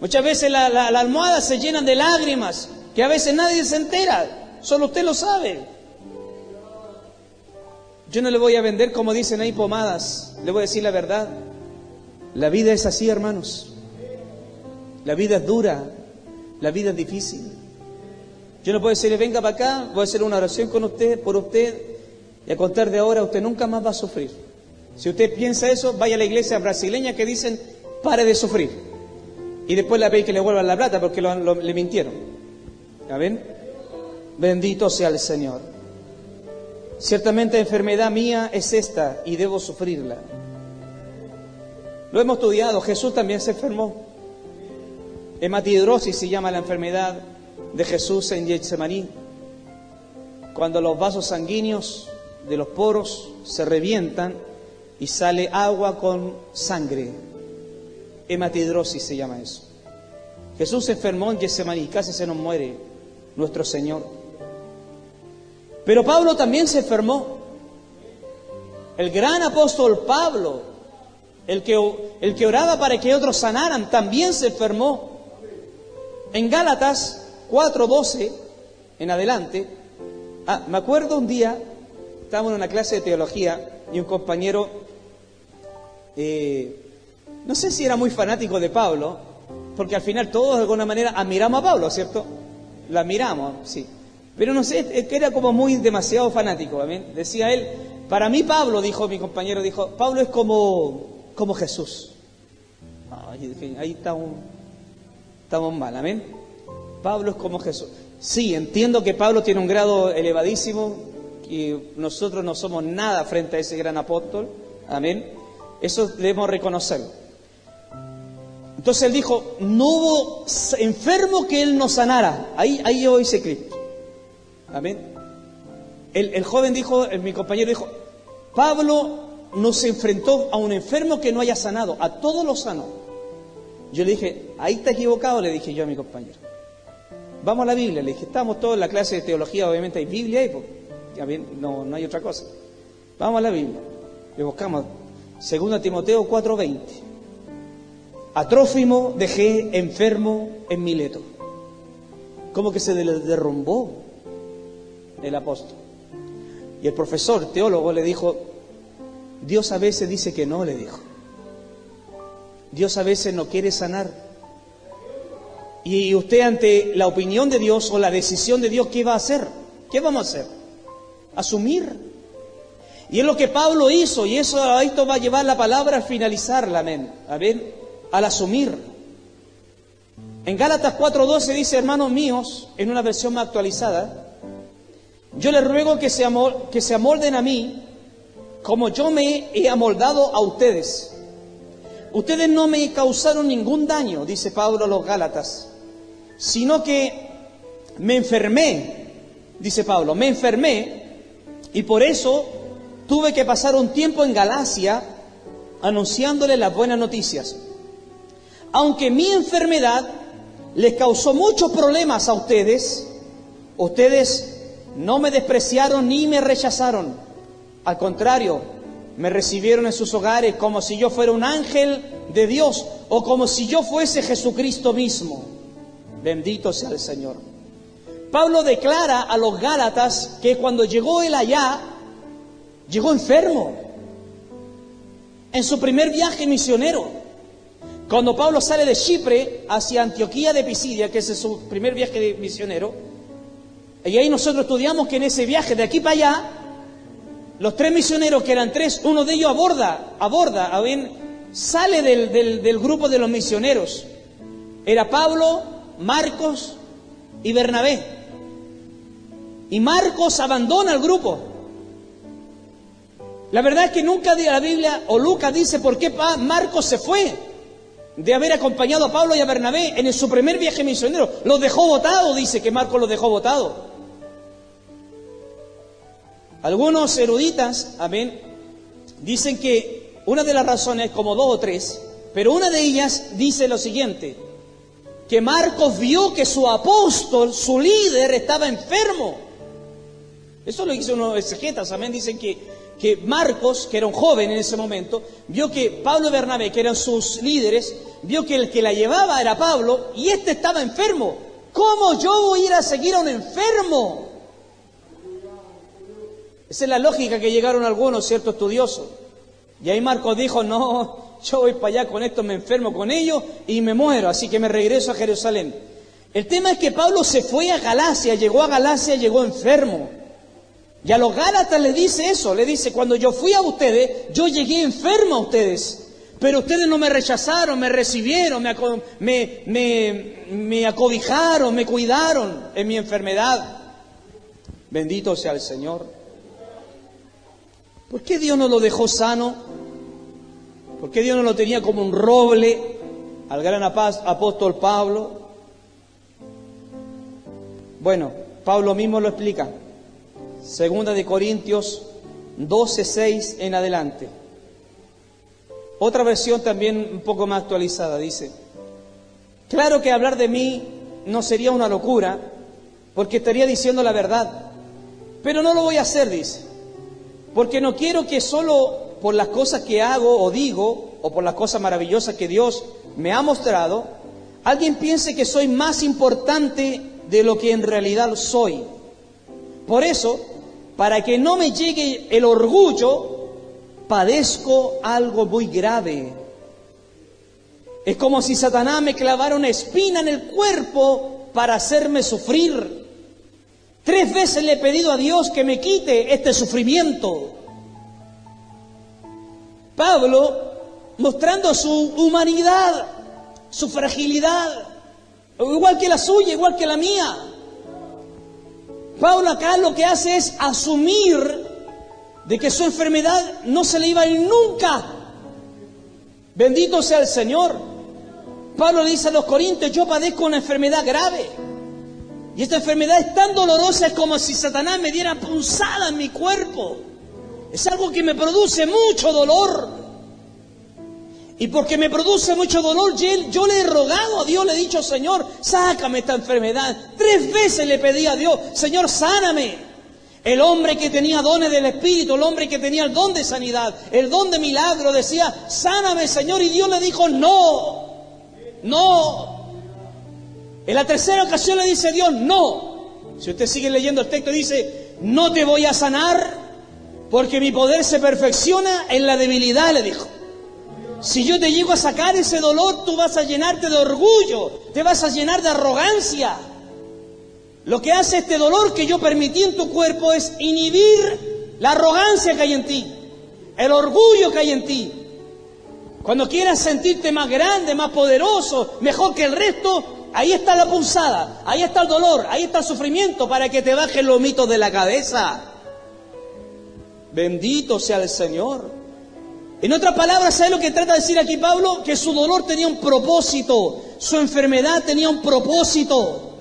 Muchas veces la almohada se llenan de lágrimas, que a veces nadie se entera, solo usted lo sabe. Yo no le voy a vender, como dicen ahí, pomadas, le voy a decir la verdad. La vida es así, hermanos. La vida es dura, la vida es difícil. Yo no puedo decirle, venga para acá, voy a hacer una oración con usted, por usted, y a contar de ahora usted nunca más va a sufrir. Si usted piensa eso, vaya a la iglesia brasileña que dicen, pare de sufrir. Y después le pedí que le vuelvan la plata porque le mintieron. ¿Ya ven? Bendito sea el Señor. Ciertamente enfermedad mía es esta y debo sufrirla. Lo hemos estudiado, Jesús también se enfermó. Hematidrosis se llama la enfermedad de Jesús en Getsemaní. Cuando los vasos sanguíneos de los poros se revientan y sale agua con sangre. Hematidrosis se llama eso. Jesús se enfermó en Getsemaní, casi se nos muere nuestro Señor. Pero Pablo también se enfermó. El gran apóstol Pablo, el que oraba para que otros sanaran, también se enfermó. En Gálatas 4:12 en adelante, me acuerdo un día estábamos en una clase de teología y un compañero, no sé si era muy fanático de Pablo, porque al final todos de alguna manera admiramos a Pablo, ¿cierto? Lo admiramos, sí. Pero no sé, es que era como muy demasiado fanático. ¿Amén? Decía él, para mí Pablo, dijo mi compañero, dijo, Pablo es como Jesús. Ahí estamos mal, amén. Pablo es como Jesús. Sí, entiendo que Pablo tiene un grado elevadísimo y nosotros no somos nada frente a ese gran apóstol, amén. Eso debemos reconocerlo. Entonces él dijo, no hubo enfermo que él no sanara. Ahí yo hice clic. Amén. El joven dijo, mi compañero dijo, Pablo no se enfrentó a un enfermo que no haya sanado, a todos los sanó. Yo le dije, ahí está equivocado, le dije yo a mi compañero. Vamos a la Biblia, le dije, estamos todos en la clase de teología, obviamente hay Biblia ahí, pues, no hay otra cosa. Vamos a la Biblia, le buscamos 2 Timoteo 4:20. A Trófimo dejé enfermo en Mileto. Como que se derrumbó el apóstol. Y el profesor teólogo le dijo, Dios a veces dice que no, le dijo. Dios a veces no quiere sanar. Y usted ante la opinión de Dios o la decisión de Dios, ¿qué va a hacer? ¿Qué vamos a hacer? Asumir. Y es lo que Pablo hizo, y esto va a llevar la palabra al finalizarla, amén. Amén. Al asumir. En Gálatas 4:12 dice, hermanos míos, en una versión más actualizada, yo les ruego que se amolden a mí como yo me he amoldado a ustedes. Ustedes no me causaron ningún daño, dice Pablo a los Gálatas, sino que me enfermé, dice Pablo, me enfermé y por eso tuve que pasar un tiempo en Galacia anunciándoles las buenas noticias. Aunque mi enfermedad les causó muchos problemas a ustedes, ustedes no me despreciaron ni me rechazaron. Al contrario, me recibieron en sus hogares como si yo fuera un ángel de Dios o como si yo fuese Jesucristo mismo. Bendito sea el Señor. Pablo declara a los Gálatas que cuando llegó él allá, llegó enfermo. En su primer viaje misionero. Cuando Pablo sale de Chipre hacia Antioquía de Pisidia, que ese es su primer viaje de misionero, y ahí nosotros estudiamos que en ese viaje de aquí para allá, los 3 misioneros, que eran 3, uno de ellos sale del grupo de los misioneros. Era Pablo, Marcos y Bernabé. Y Marcos abandona el grupo. La verdad es que nunca la Biblia o Lucas dice por qué Marcos se fue de haber acompañado a Pablo y a Bernabé en su primer viaje misionero. Los dejó botados, dice que Marcos los dejó botados. Algunos eruditas, amén, dicen que una de las razones, como 2 o 3, pero una de ellas dice lo siguiente, que Marcos vio que su apóstol, su líder, estaba enfermo. Eso lo hizo unos exegetas, amén, dicen que Marcos, que era un joven en ese momento, vio que Pablo y Bernabé, que eran sus líderes, vio que el que la llevaba era Pablo y este estaba enfermo. ¿Cómo yo voy a ir a seguir a un enfermo? Esa es la lógica que llegaron algunos ciertos estudiosos. Y ahí Marcos dijo, no, yo voy para allá con esto, me enfermo con ellos y me muero, así que me regreso a Jerusalén. El tema es que Pablo se fue a Galacia, llegó enfermo. Y a los Gálatas le dice eso, le dice, cuando yo fui a ustedes, yo llegué enfermo a ustedes. Pero ustedes no me rechazaron, me recibieron, me acobijaron, me cuidaron en mi enfermedad. Bendito sea el Señor. ¿Por qué Dios no lo dejó sano? ¿Por qué Dios no lo tenía como un roble al gran apóstol Pablo? Bueno, Pablo mismo lo explica. 2 Corintios 12:6 en adelante. Otra versión también un poco más actualizada dice: claro que hablar de mí no sería una locura, porque estaría diciendo la verdad, pero no lo voy a hacer, dice, porque no quiero que solo por las cosas que hago o digo, o por las cosas maravillosas que Dios me ha mostrado, alguien piense que soy más importante de lo que en realidad soy. Por eso, para que no me llegue el orgullo, padezco algo muy grave. Es como si Satanás me clavara una espina en el cuerpo para hacerme sufrir. 3 veces le he pedido a Dios que me quite este sufrimiento. Pablo, mostrando su humanidad, su fragilidad, igual que la suya, igual que la mía. Pablo acá lo que hace es asumir de que su enfermedad no se le iba a ir nunca. Bendito sea el Señor. Pablo le dice a los corintios: yo padezco una enfermedad grave. Y esta enfermedad es tan dolorosa, es como si Satanás me diera punzada en mi cuerpo. Es algo que me produce mucho dolor. Y porque me produce mucho dolor, yo le he rogado a Dios, le he dicho: Señor, sácame esta enfermedad. 3 veces le pedí a Dios: Señor, sáname. El hombre que tenía dones del Espíritu, el hombre que tenía el don de sanidad, el don de milagro, decía: sáname, Señor. Y Dios le dijo: no, no. En la 3ª ocasión le dice Dios: no. Si usted sigue leyendo el texto, dice: no te voy a sanar, porque mi poder se perfecciona en la debilidad, le dijo. Si yo te llego a sacar ese dolor, tú vas a llenarte de orgullo, te vas a llenar de arrogancia. Lo que hace este dolor que yo permití en tu cuerpo es inhibir la arrogancia que hay en ti, el orgullo que hay en ti. Cuando quieras sentirte más grande, más poderoso, mejor que el resto, ahí está la punzada, ahí está el dolor, ahí está el sufrimiento, para que te bajen los mitos de la cabeza. Bendito sea el Señor. En otras palabras, ¿sabe lo que trata de decir aquí Pablo? Que su dolor tenía un propósito, su enfermedad tenía un propósito.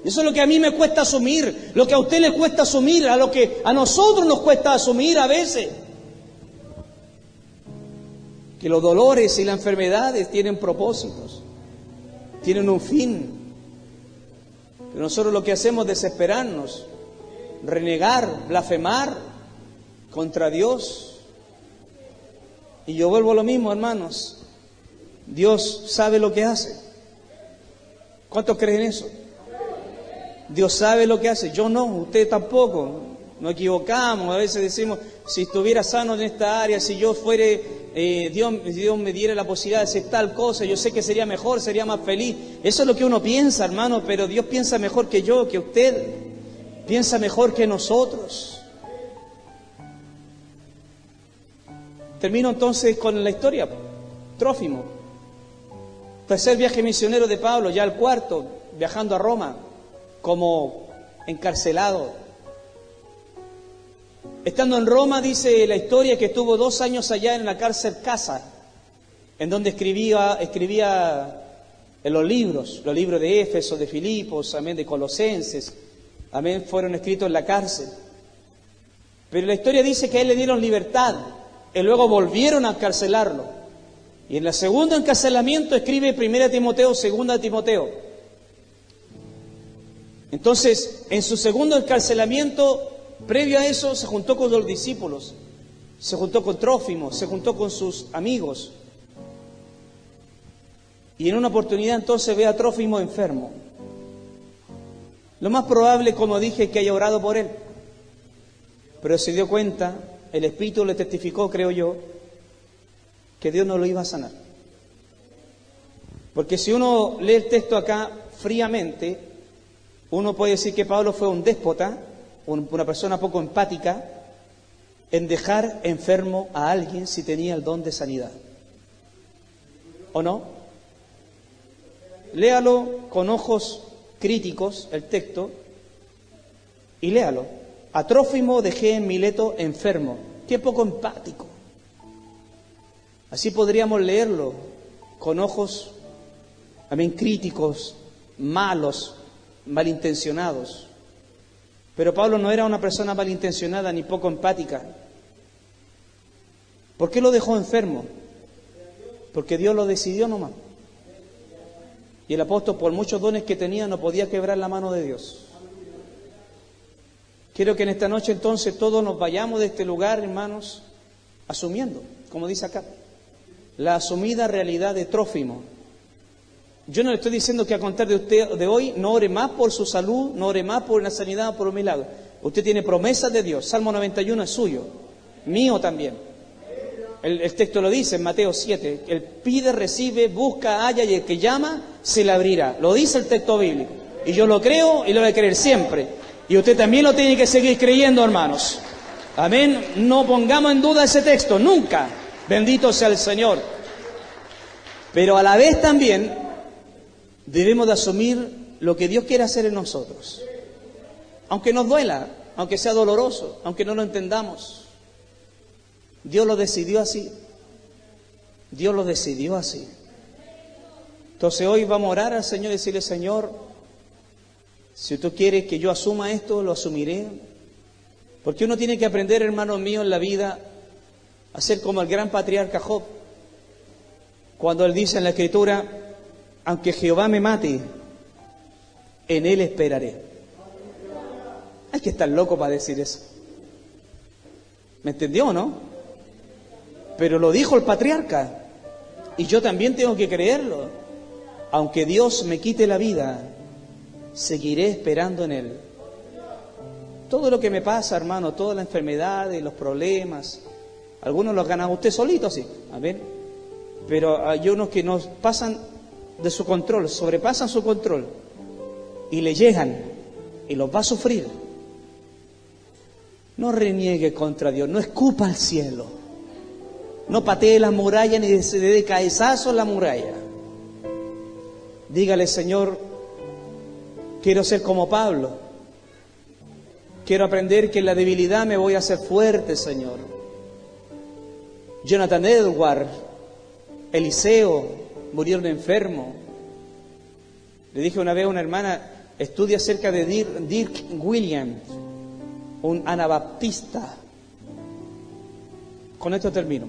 Eso es lo que a mí me cuesta asumir, lo que a usted le cuesta asumir, a lo que a nosotros nos cuesta asumir a veces. Que los dolores y las enfermedades tienen propósitos, tienen un fin. Pero nosotros lo que hacemos es desesperarnos, renegar, blasfemar contra Dios. Y yo vuelvo a lo mismo, hermanos. Dios sabe lo que hace. ¿Cuántos creen eso? Dios sabe lo que hace. Yo no, usted tampoco. Nos equivocamos. A veces decimos: si estuviera sano en esta área, si yo fuere, Dios me diera la posibilidad de hacer tal cosa, yo sé que sería mejor, sería más feliz. Eso es lo que uno piensa, hermano, pero Dios piensa mejor que yo, que usted. Piensa mejor que nosotros. Termino entonces con la historia. Trófimo. 3er viaje misionero de Pablo, ya el 4, viajando a Roma como encarcelado. Estando en Roma, dice la historia que estuvo 2 años allá en la cárcel Casa, en donde escribía en los libros de Éfeso, de Filipos, amén, de Colosenses, amén, fueron escritos en la cárcel. Pero la historia dice que a él le dieron libertad, y luego volvieron a encarcelarlo. Y en el segundo encarcelamiento escribe 1 Timoteo, 2 Timoteo. Entonces, en su segundo encarcelamiento, previo a eso, se juntó con los discípulos, se juntó con Trófimo, se juntó con sus amigos. Y en una oportunidad entonces ve a Trófimo enfermo. Lo más probable, como dije, que haya orado por él. Pero se dio cuenta, el Espíritu le testificó, creo yo, que Dios no lo iba a sanar. Porque si uno lee el texto acá fríamente, uno puede decir que Pablo fue un déspota, una persona poco empática, en dejar enfermo a alguien si tenía el don de sanidad. ¿O no? Léalo con ojos críticos, el texto, y léalo. A Trófimo dejé en Mileto enfermo. Qué poco empático. Así podríamos leerlo con ojos también críticos, malos, malintencionados. Pero Pablo no era una persona malintencionada ni poco empática. ¿Por qué lo dejó enfermo? Porque Dios lo decidió nomás. Y el apóstol, por muchos dones que tenía, no podía quebrar la mano de Dios. Quiero que en esta noche entonces todos nos vayamos de este lugar, hermanos, asumiendo, como dice acá, la asumida realidad de Trófimo. Yo no le estoy diciendo que a contar de usted de hoy no ore más por su salud, no ore más por una sanidad o por un milagro. Usted tiene promesas de Dios. Salmo 91 es suyo, mío también. El texto lo dice en Mateo 7. El pide, recibe, busca, halla, y el que llama, se le abrirá. Lo dice el texto bíblico. Y yo lo creo y lo voy a creer siempre. Y usted también lo tiene que seguir creyendo, hermanos. Amén. No pongamos en duda ese texto, nunca. Bendito sea el Señor. Pero a la vez también debemos de asumir lo que Dios quiere hacer en nosotros. Aunque nos duela, aunque sea doloroso, aunque no lo entendamos. Dios lo decidió así. Dios lo decidió así. Entonces hoy vamos a orar al Señor y decirle: Señor, si tú quieres que yo asuma esto, lo asumiré. Porque uno tiene que aprender, hermanos míos, en la vida a ser como el gran patriarca Job. Cuando él dice en la Escritura: aunque Jehová me mate, en él esperaré. Hay que estar loco para decir eso. ¿Me entendió o no? Pero lo dijo el patriarca. Y yo también tengo que creerlo. Aunque Dios me quite la vida, seguiré esperando en Él. Todo lo que me pasa, hermano, todas las enfermedades, los problemas, algunos los gana usted solito, sí, a ver. Pero hay unos que nos pasan de su control, sobrepasan su control y le llegan y los va a sufrir. No reniegue contra Dios, no escupa al cielo, no patee la muralla ni se dé cabezazo en la muralla. Dígale: Señor, quiero ser como Pablo, quiero aprender que en la debilidad me voy a hacer fuerte, Señor. Jonathan Edwards, Eliseo murieron enfermos. Le dije una vez a una hermana: estudia acerca de Dirk Williams, un anabaptista. Con esto termino.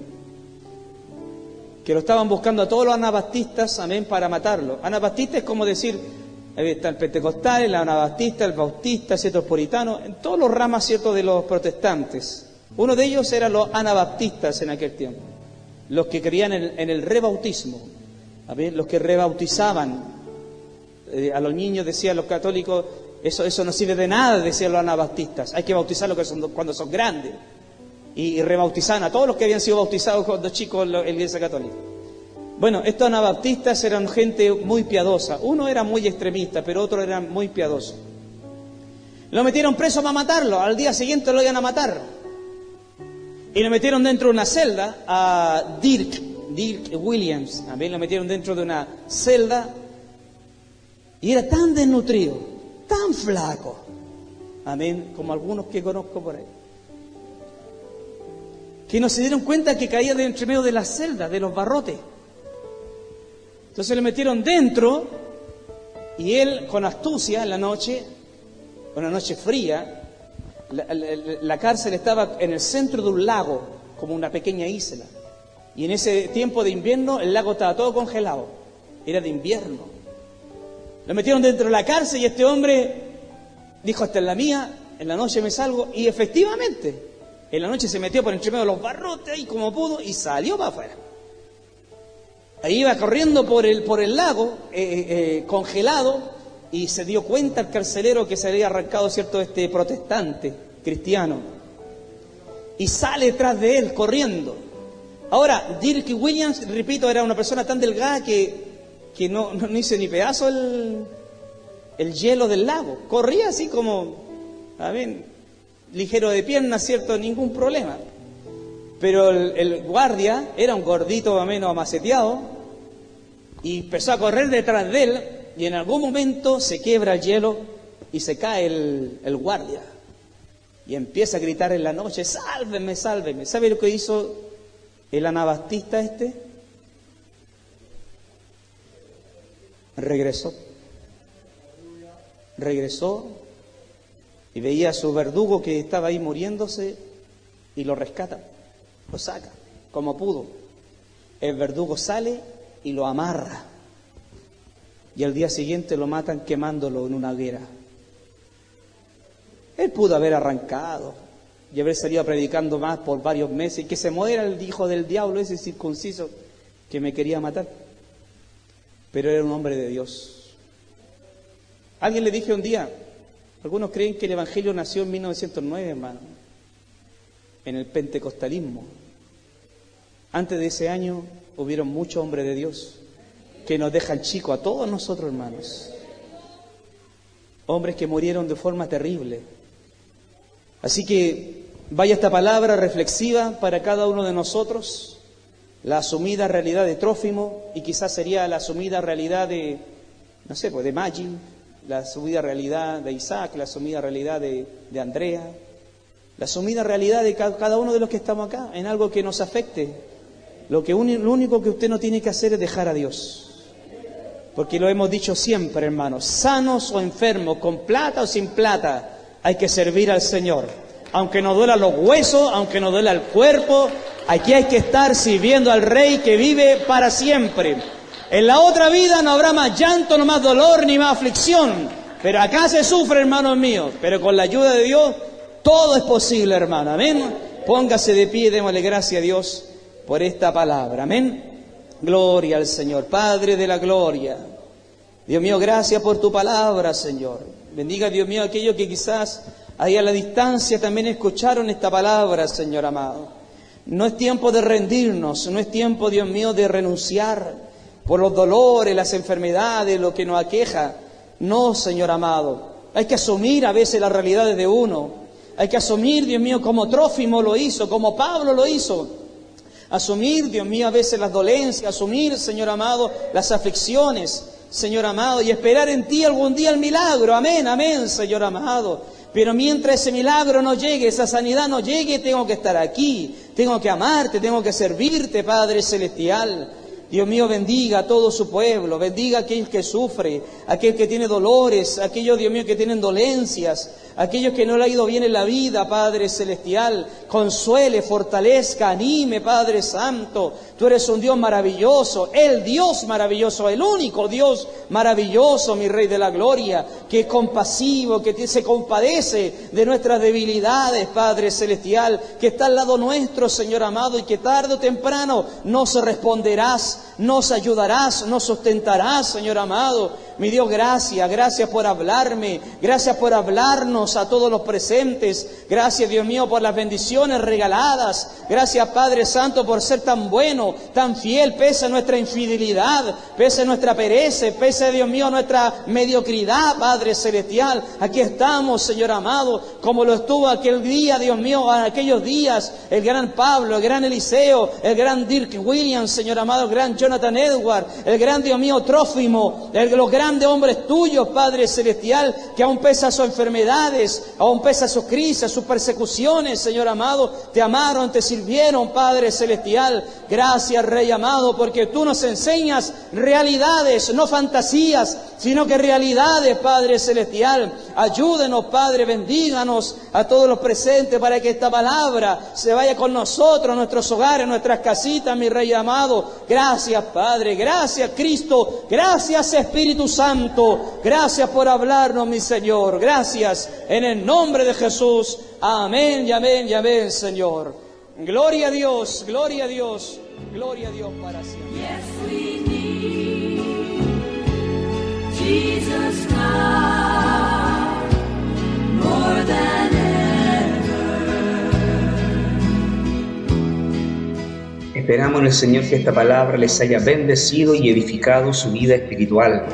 Que lo estaban buscando a todos los anabaptistas, amén, para matarlo. Anabaptista es como decir, está el pentecostal, el anabaptista, el bautista, ciertos puritanos, en todos los ramas, cierto, de los protestantes. Uno de ellos eran los anabaptistas en aquel tiempo, los que creían en el rebautismo, amén, los que rebautizaban a los niños. Decían los católicos: eso no sirve de nada, decían los anabaptistas, hay que bautizarlos cuando son grandes. Y rebautizaban a todos los que habían sido bautizados cuando chicos en la Iglesia Católica. Bueno, estos anabaptistas eran gente muy piadosa. Uno era muy extremista, pero otro era muy piadoso. Lo metieron preso para matarlo. Al día siguiente lo iban a matar. Y lo metieron dentro de una celda a Dirk Williams. También lo metieron dentro de una celda. Y era tan desnutrido, tan flaco, amén, como algunos que conozco por ahí, que no se dieron cuenta que caía de entre medio de la celda, de los barrotes. Entonces le metieron dentro y él, con astucia, en la noche, una noche fría, la cárcel estaba en el centro de un lago, como una pequeña isla. Y en ese tiempo de invierno el lago estaba todo congelado, era de invierno. Lo metieron dentro de la cárcel y este hombre dijo: esta es la mía, en la noche me salgo. Y efectivamente, en la noche se metió por entre medio de los barrotes y como pudo y salió para afuera. Ahí iba corriendo por el lago, congelado, y se dio cuenta el carcelero que se había arrancado, cierto, este protestante cristiano. Y sale detrás de él corriendo. Ahora, Dirk Williams, repito, era una persona tan delgada que no hizo ni pedazo el hielo del lago. Corría así como, ¿saben?, ligero de piernas, ¿cierto? Ningún problema. Pero el guardia era un gordito más o menos amaceteado y empezó a correr detrás de él y en algún momento se quiebra el hielo y se cae el guardia y empieza a gritar en la noche: sálveme, sálveme. ¿Sabe lo que hizo el anabaptista este? Regresó y veía a su verdugo que estaba ahí muriéndose y lo rescata, lo saca como pudo. El verdugo sale y lo amarra y al día siguiente lo matan quemándolo en una hoguera. Él pudo haber arrancado y haber salido predicando más por varios meses y que se muera el hijo del diablo, ese circunciso que me quería matar. Pero era un hombre de Dios. Alguien le dije un día: Algunos creen que el Evangelio nació en 1909, hermano, en el pentecostalismo. Antes de ese año hubieron muchos hombres de Dios que nos dejan chicos a todos nosotros, hermanos. Hombres que murieron de forma terrible. Así que vaya esta palabra reflexiva para cada uno de nosotros. La asumida realidad de Trófimo, y quizás sería la asumida realidad de, no sé, pues de Maggi, la asumida realidad de Isaac, la asumida realidad de Andrea, la asumida realidad de cada uno de los que estamos acá, en algo que nos afecte. Lo único que usted no tiene que hacer es dejar a Dios. Porque lo hemos dicho siempre, hermanos, sanos o enfermos, con plata o sin plata, hay que servir al Señor. Aunque nos duela los huesos, aunque nos duela el cuerpo, aquí hay que estar sirviendo al Rey que vive para siempre. En la otra vida no habrá más llanto, no más dolor, ni más aflicción. Pero acá se sufre, hermanos míos. Pero con la ayuda de Dios, todo es posible, hermano. Amén. Póngase de pie y démosle gracias a Dios por esta palabra. Amén. Gloria al Señor, Padre de la gloria. Dios mío, gracias por tu palabra, Señor. Bendiga, Dios mío, a aquellos que quizás ahí a la distancia también escucharon esta palabra, Señor amado. No es tiempo de rendirnos, no es tiempo, Dios mío, de renunciar por los dolores, las enfermedades, lo que nos aqueja. No, Señor amado. Hay que asumir a veces las realidades de uno. Hay que asumir, Dios mío, como Trófimo lo hizo, como Pablo lo hizo. Asumir, Dios mío, a veces las dolencias, asumir, Señor amado, las aflicciones, Señor amado, y esperar en ti algún día el milagro. Amén, amén, Señor amado. Pero mientras ese milagro no llegue, esa sanidad no llegue, tengo que estar aquí, tengo que amarte, tengo que servirte, Padre Celestial. Dios mío, bendiga a todo su pueblo, bendiga a aquel que sufre, aquel que tiene dolores, aquellos, Dios mío, que tienen dolencias, aquellos que no le ha ido bien en la vida, Padre Celestial. Consuele, fortalezca, anime, Padre Santo. Tú eres un Dios maravilloso, el Dios maravilloso, el único Dios maravilloso, mi Rey de la Gloria, que es compasivo, que se compadece de nuestras debilidades, Padre Celestial, que está al lado nuestro, Señor amado, y que tarde o temprano nos responderás, nos ayudarás, nos sustentarás, Señor amado. Mi Dios, gracias por hablarme, gracias por hablarnos a todos los presentes, gracias, Dios mío, por las bendiciones regaladas, gracias, Padre Santo, por ser tan bueno, tan fiel, pese a nuestra infidelidad, pese a nuestra pereza, pese, Dios mío, a nuestra mediocridad, Padre Celestial. Aquí estamos, Señor amado, como lo estuvo aquel día, Dios mío, en aquellos días, el gran Pablo, el gran Eliseo, el gran Dirk Williams, Señor amado, el gran Jonathan Edwards, el gran, Dios mío, Trófimo, los grandes hombres tuyos, Padre Celestial, que aún pese a sus enfermedades, aún pese a sus crisis, a sus persecuciones, Señor amado, te amaron, te sirvieron, Padre Celestial. Gracias, Rey amado, porque tú nos enseñas realidades, no fantasías, sino que realidades, Padre Celestial. Ayúdenos, Padre, bendíganos a todos los presentes para que esta palabra se vaya con nosotros, a nuestros hogares, a nuestras casitas, mi Rey amado. Gracias, Padre, gracias, Cristo, gracias, Espíritu Santo, gracias por hablarnos, mi Señor. Gracias, en el nombre de Jesús. Amén y amén y amén, Señor. Gloria a Dios, gloria a Dios, gloria a Dios para siempre. Yes, we need Jesus now more than ever. Esperamos en el Señor que esta palabra les haya bendecido y edificado su vida espiritual.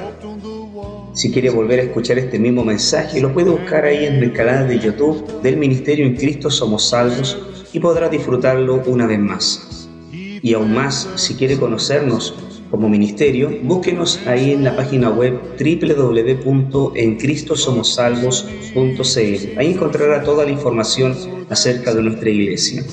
Si quiere volver a escuchar este mismo mensaje, lo puede buscar ahí en el canal de YouTube del Ministerio En Cristo Somos Salvos y podrá disfrutarlo una vez más. Y aún más, si quiere conocernos como ministerio, búsquenos ahí en la página web www.encristosomosalvos.cl. Ahí encontrará toda la información acerca de nuestra iglesia.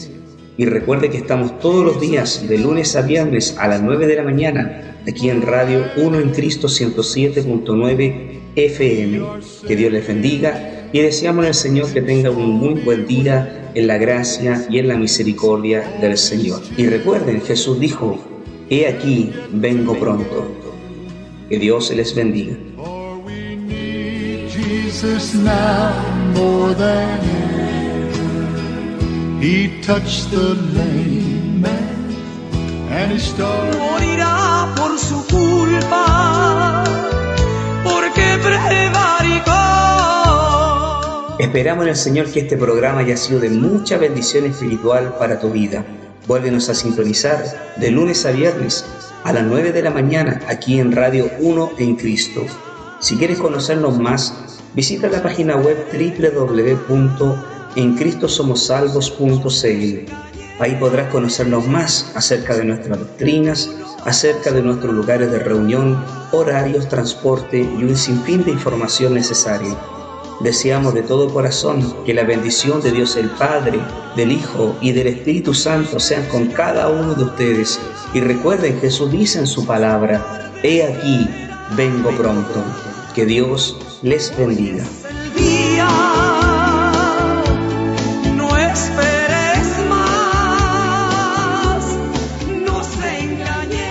Y recuerde que estamos todos los días, de lunes a viernes a las 9 de la mañana, aquí en Radio 1 en Cristo 107.9 FM. Que Dios les bendiga y deseamos en el Señor que tenga un muy buen día en la gracia y en la misericordia del Señor. Y recuerden, Jesús dijo: he aquí, vengo pronto. Que Dios les bendiga. For we need Jesus now more than ever. He touched the lame man and he started. Morirá por su culpa, porque prevaricó. Esperamos en el Señor que este programa haya sido de mucha bendición espiritual para tu vida. Vuélvenos a sintonizar de lunes a viernes a las 9 de la mañana aquí en Radio 1 en Cristo. Si quieres conocernos más, visita la página web www.encristosomosalvos.cl. Ahí podrás conocernos más acerca de nuestras doctrinas, acerca de nuestros lugares de reunión, horarios, transporte y un sinfín de información necesaria. Deseamos de todo corazón que la bendición de Dios el Padre, del Hijo y del Espíritu Santo sean con cada uno de ustedes. Y recuerden, Jesús dice en su palabra: he aquí, vengo pronto. Que Dios les bendiga. El día. No esperes más, no se engañe.